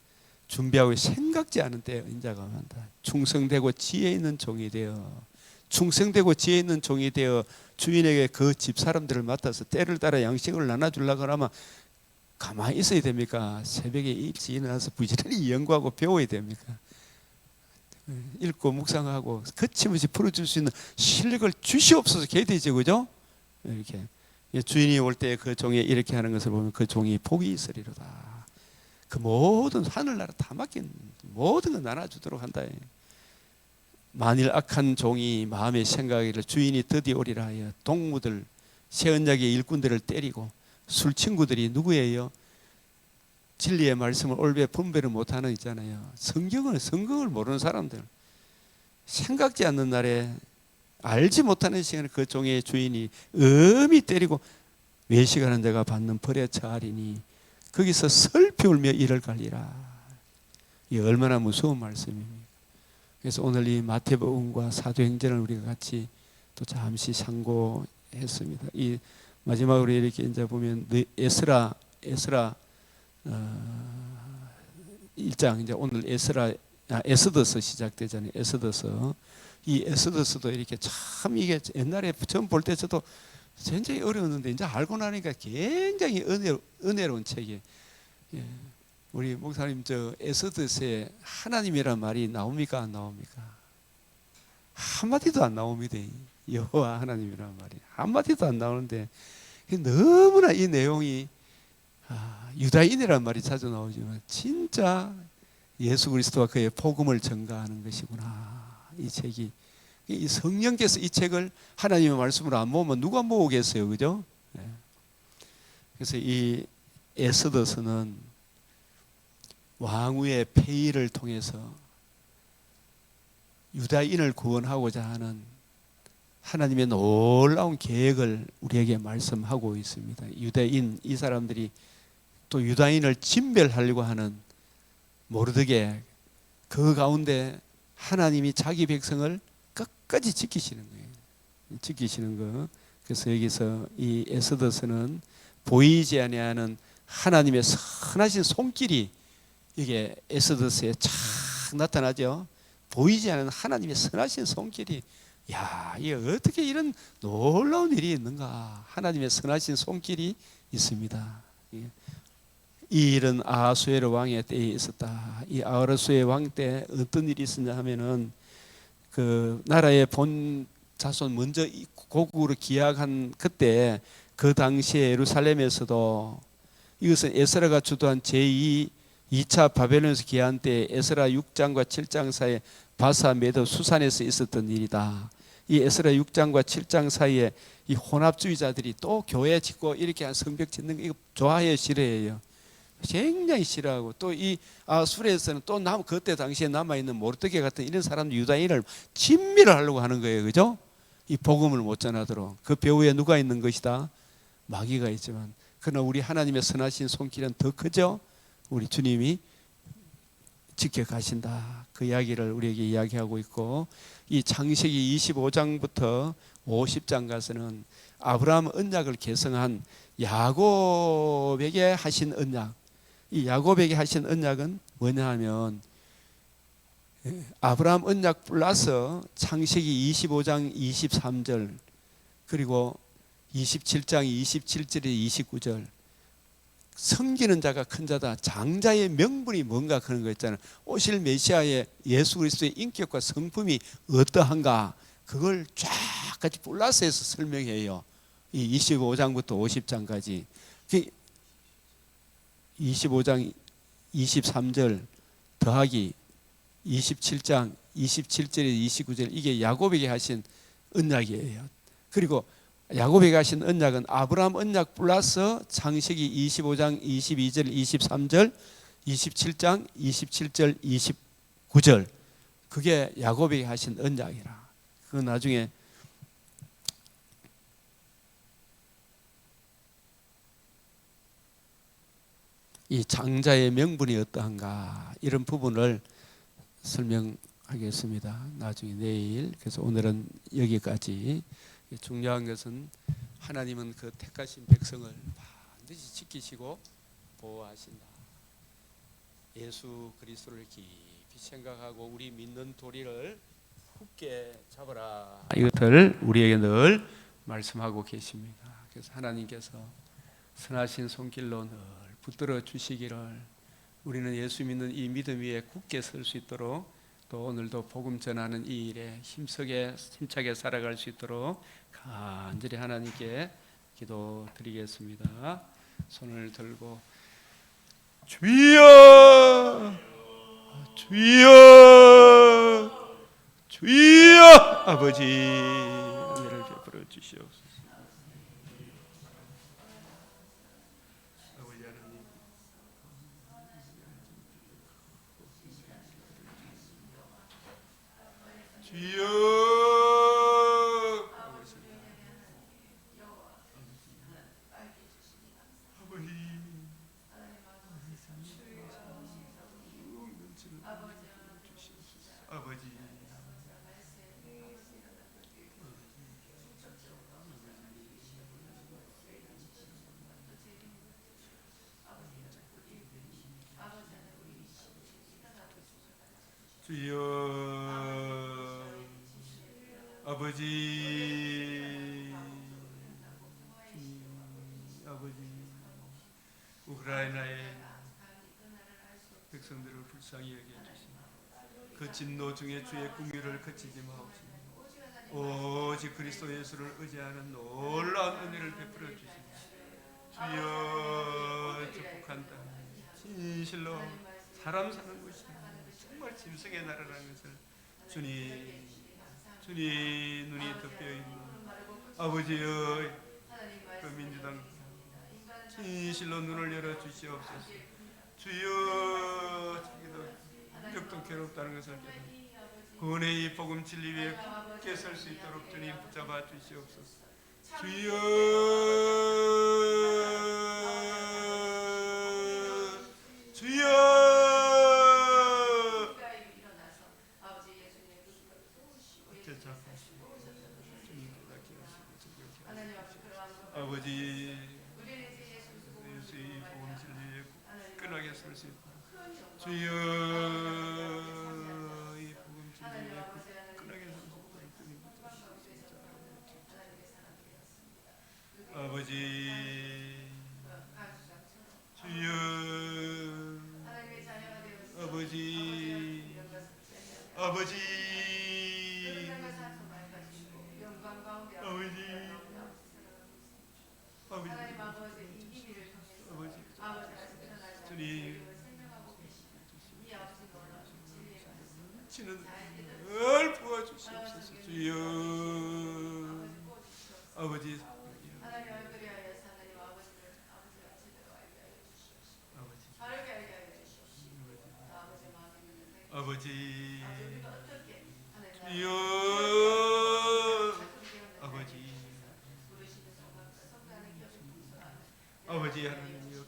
준비하고 생각지 않은 때에 인자가 온다. 충성되고 지혜 있는 종이 되어, 충성되고 지혜 있는 종이 되어 주인에게 그 집 사람들을 맡아서 때를 따라 양식을 나눠주려고 하면 가만히 있어야 됩니까? 새벽에 일찍 일어나서 부지런히 연구하고 배워야 됩니까? 읽고 묵상하고 거침없이 풀어줄 수 있는 실력을 주시옵소서. 해야 되죠. 그죠? 이렇게 주인이 올 때 그 종이 이렇게 하는 것을 보면 그 종이 복이 있으리로다. 그 모든 하늘나라 다 맡긴 모든 걸 나눠주도록 한다. 만일 악한 종이 마음의 생각이를 주인이 드디어 오리라 하여 동무들, 새 언약의 일꾼들을 때리고, 술 친구들이 누구예요? 진리의 말씀을 올바로 분별을 못하는 있잖아요. 성경을 모르는 사람들, 생각지 않는 날에 알지 못하는 시간에 그 종의 주인이 엄히 때리고 외식하는 자가 받는 벌에 처하리니 거기서 슬피 울며 이를 갈리라. 이 얼마나 무서운 말씀입니까? 그래서 오늘 이 마태복음과 사도행전을 우리가 같이 또 잠시 상고했습니다. 이 마지막으로 이렇게 이제 보면 에스라 1장, 이제 오늘 에스더서 시작되잖아요. 에스더서. 이 에스더서도 이렇게 참 이게 옛날에 처음 볼 때 저도 굉장히 어려웠는데 이제 알고 나니까 굉장히 은혜로운 책이에요. 우리 목사님 저 에스더서에 하나님이란 말이 나옵니까 안 나옵니까? 한마디도 안 나옵니다. 여호와 하나님이란 말이 한마디도 안 나오는데 너무나 이 내용이 유다인이란 말이 자주 나오지만 진짜 예수 그리스도와 그의 복음을 전가하는 것이구나. 이 책이, 이 성령께서 이 책을 하나님의 말씀으로 안 모으면 누가 모으겠어요, 그죠? 그래서 이 에스더서는 왕후의 폐위를 통해서 유다인을 구원하고자 하는 하나님의 놀라운 계획을 우리에게 말씀하고 있습니다. 유대인, 이 사람들이 또 유다인을 진멸하려고 하는 모르드게, 그 가운데 하나님이 자기 백성을 끝까지 지키시는 거예요. 지키시는 거. 그래서 여기서 이 에스더서는 보이지 아니하는 하나님의 선하신 손길이 이게 에스더서에 착 나타나죠. 보이지 않는 하나님의 선하신 손길이, 야, 이게 어떻게 이런 놀라운 일이 있는가? 하나님의 선하신 손길이 있습니다. 이 일은 아하수에로 왕의 때에 있었다. 이 아하수에 왕 때 어떤 일이 있었냐 하면은 그 나라의 본 자손 먼저 고국으로 기약한 그때, 그 당시에 예루살렘에서도, 이것은 에스라가 주도한 제2 2차 바벨론에서 기한 때 에스라 6장과 7장 사이에 바사 메도 수산에서 있었던 일이다. 이 에스라 6장과 7장 사이에 이 혼합주의자들이 또 교회 짓고 이렇게 한 성벽 짓는 거 이거 좋아해요, 싫어해요? 굉장히 싫어하고, 또 이 아수르에서는 또 그때 당시에 남아있는 모르드게 같은 이런 사람들, 유다인을 진멸하려고 하는 거예요, 그죠? 이 복음을 못 전하도록. 그 배후에 누가 있는 것이다? 마귀가 있지만, 그러나 우리 하나님의 선하신 손길은 더 크죠? 우리 주님이 지켜가신다. 그 이야기를 우리에게 이야기하고 있고, 이 창세기 25장부터 50장 가서는 아브라함 언약을 계승한 야곱에게 하신 언약, 이 야곱에게 하신 언약은 뭐냐 하면 아브라함 언약 플러스 창세기 25장 23절 그리고 27장 27절에 29절, 섬기는 자가 큰 자다, 장자의 명분이 뭔가 그런 거 있잖아요. 오실 메시아의 예수 그리스도의 인격과 성품이 어떠한가, 그걸 쫙 같이 플러스해서 설명해요. 이 25장부터 50장까지 25장 23절 더하기 27장 27절에 29절, 이게 야곱에게 하신 언약이에요. 그리고 야곱에게 하신 언약은 아브라함 언약 플러스 창세기 25장 22절 23절 27장 27절 29절, 그게 야곱에게 하신 언약이라. 그 나중에 이 장자의 명분이 어떠한가, 이런 부분을 설명하겠습니다. 나중에 내일. 그래서 오늘은 여기까지. 중요한 것은 하나님은 그 택하신 백성을 반드시 지키시고 보호하신다. 예수 그리스도를 깊이 생각하고 우리 믿는 도리를 굳게 잡아라, 이것을 우리에게 늘 말씀하고 계십니다. 그래서 하나님께서 선하신 손길로 늘 붙들어 주시기를, 우리는 예수 믿는 이 믿음 위에 굳게 설 수 있도록, 또 오늘도 복음 전하는 이 일에 힘차게 살아갈 수 있도록 간절히 하나님께 기도드리겠습니다. 손을 들고 주여 주여 주여, 아버지 은혜를 베풀어 주시옵소서. 주여 아버지, 주여 아버지, 아버지, 우크라이나의 백성들을 불쌍히 여겨 주시고 그 진노 중에 주의 궁유를 그치지 마옵소서. 오직 그리스도 예수를 의지하는 놀라운 은혜를 베풀어 주시옵소서. 주여, 축복한 땅 진실로 사람 사는 곳이 정말 짐승의 나라라는 것을 주님 눈이 덮여 있는 아버지의 그 민주당 진실로 눈을 열어 주시옵소서. 주여, 자기도 인격도 괴롭다는 것을 깨닫고 구원의 이 복음 진리 위에 굳게 설 수 있도록 주님 붙잡아 주시옵소서. 주여, 주여, 아버지 예수의 복음 진리에 굳건하게 설 수 있도록 주여, 이 복음 진리에 굳건하게 설 수 있도록 주님 아버지 주여, 아버지 아버지 주님 치는 늘 부어주시옵소서. 주여, 아버지 아버지 주여, 아버지 하나님이여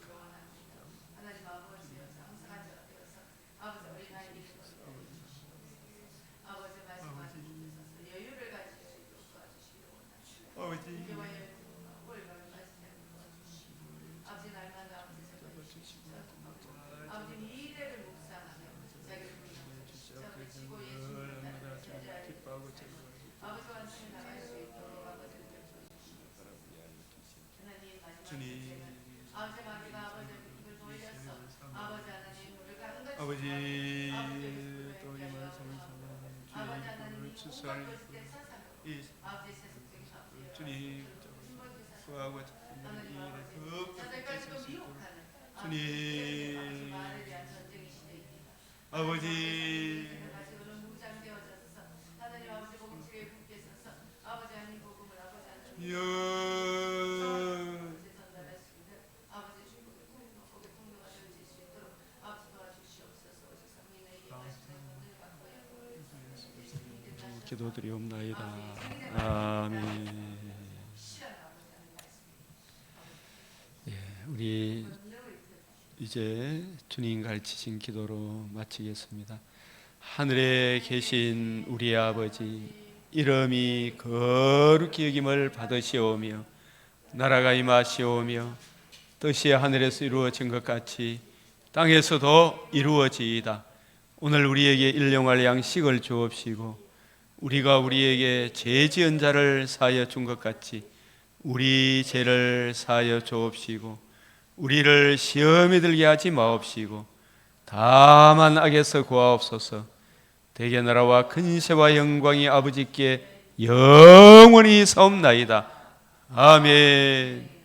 아버지 또 이 말씀을 주의 추수할 이 주님 구하고 찾는 이 일에 더 굳게 설 수 있도록 주님 아버지 기도드리옵나이다. 아멘. 예, 우리 이제 주님 가르치신 기도로 마치겠습니다. 하늘에 계신 우리 아버지, 이름이 거룩히 여김을 받으시오며 나라가 임하시오며 뜻이 하늘에서 이루어진 것 같이 땅에서도 이루어지이다. 오늘 우리에게 일용할 양식을 주옵시고 우리가 우리에게 죄 지은 자를 사하여 준 것 같이 우리 죄를 사하여 주옵시고 우리를 시험에 들게 하지 마옵시고 다만 악에서 구하옵소서. 대개 나라와 근세와 영광이 아버지께 영원히 사옵나이다. 아멘.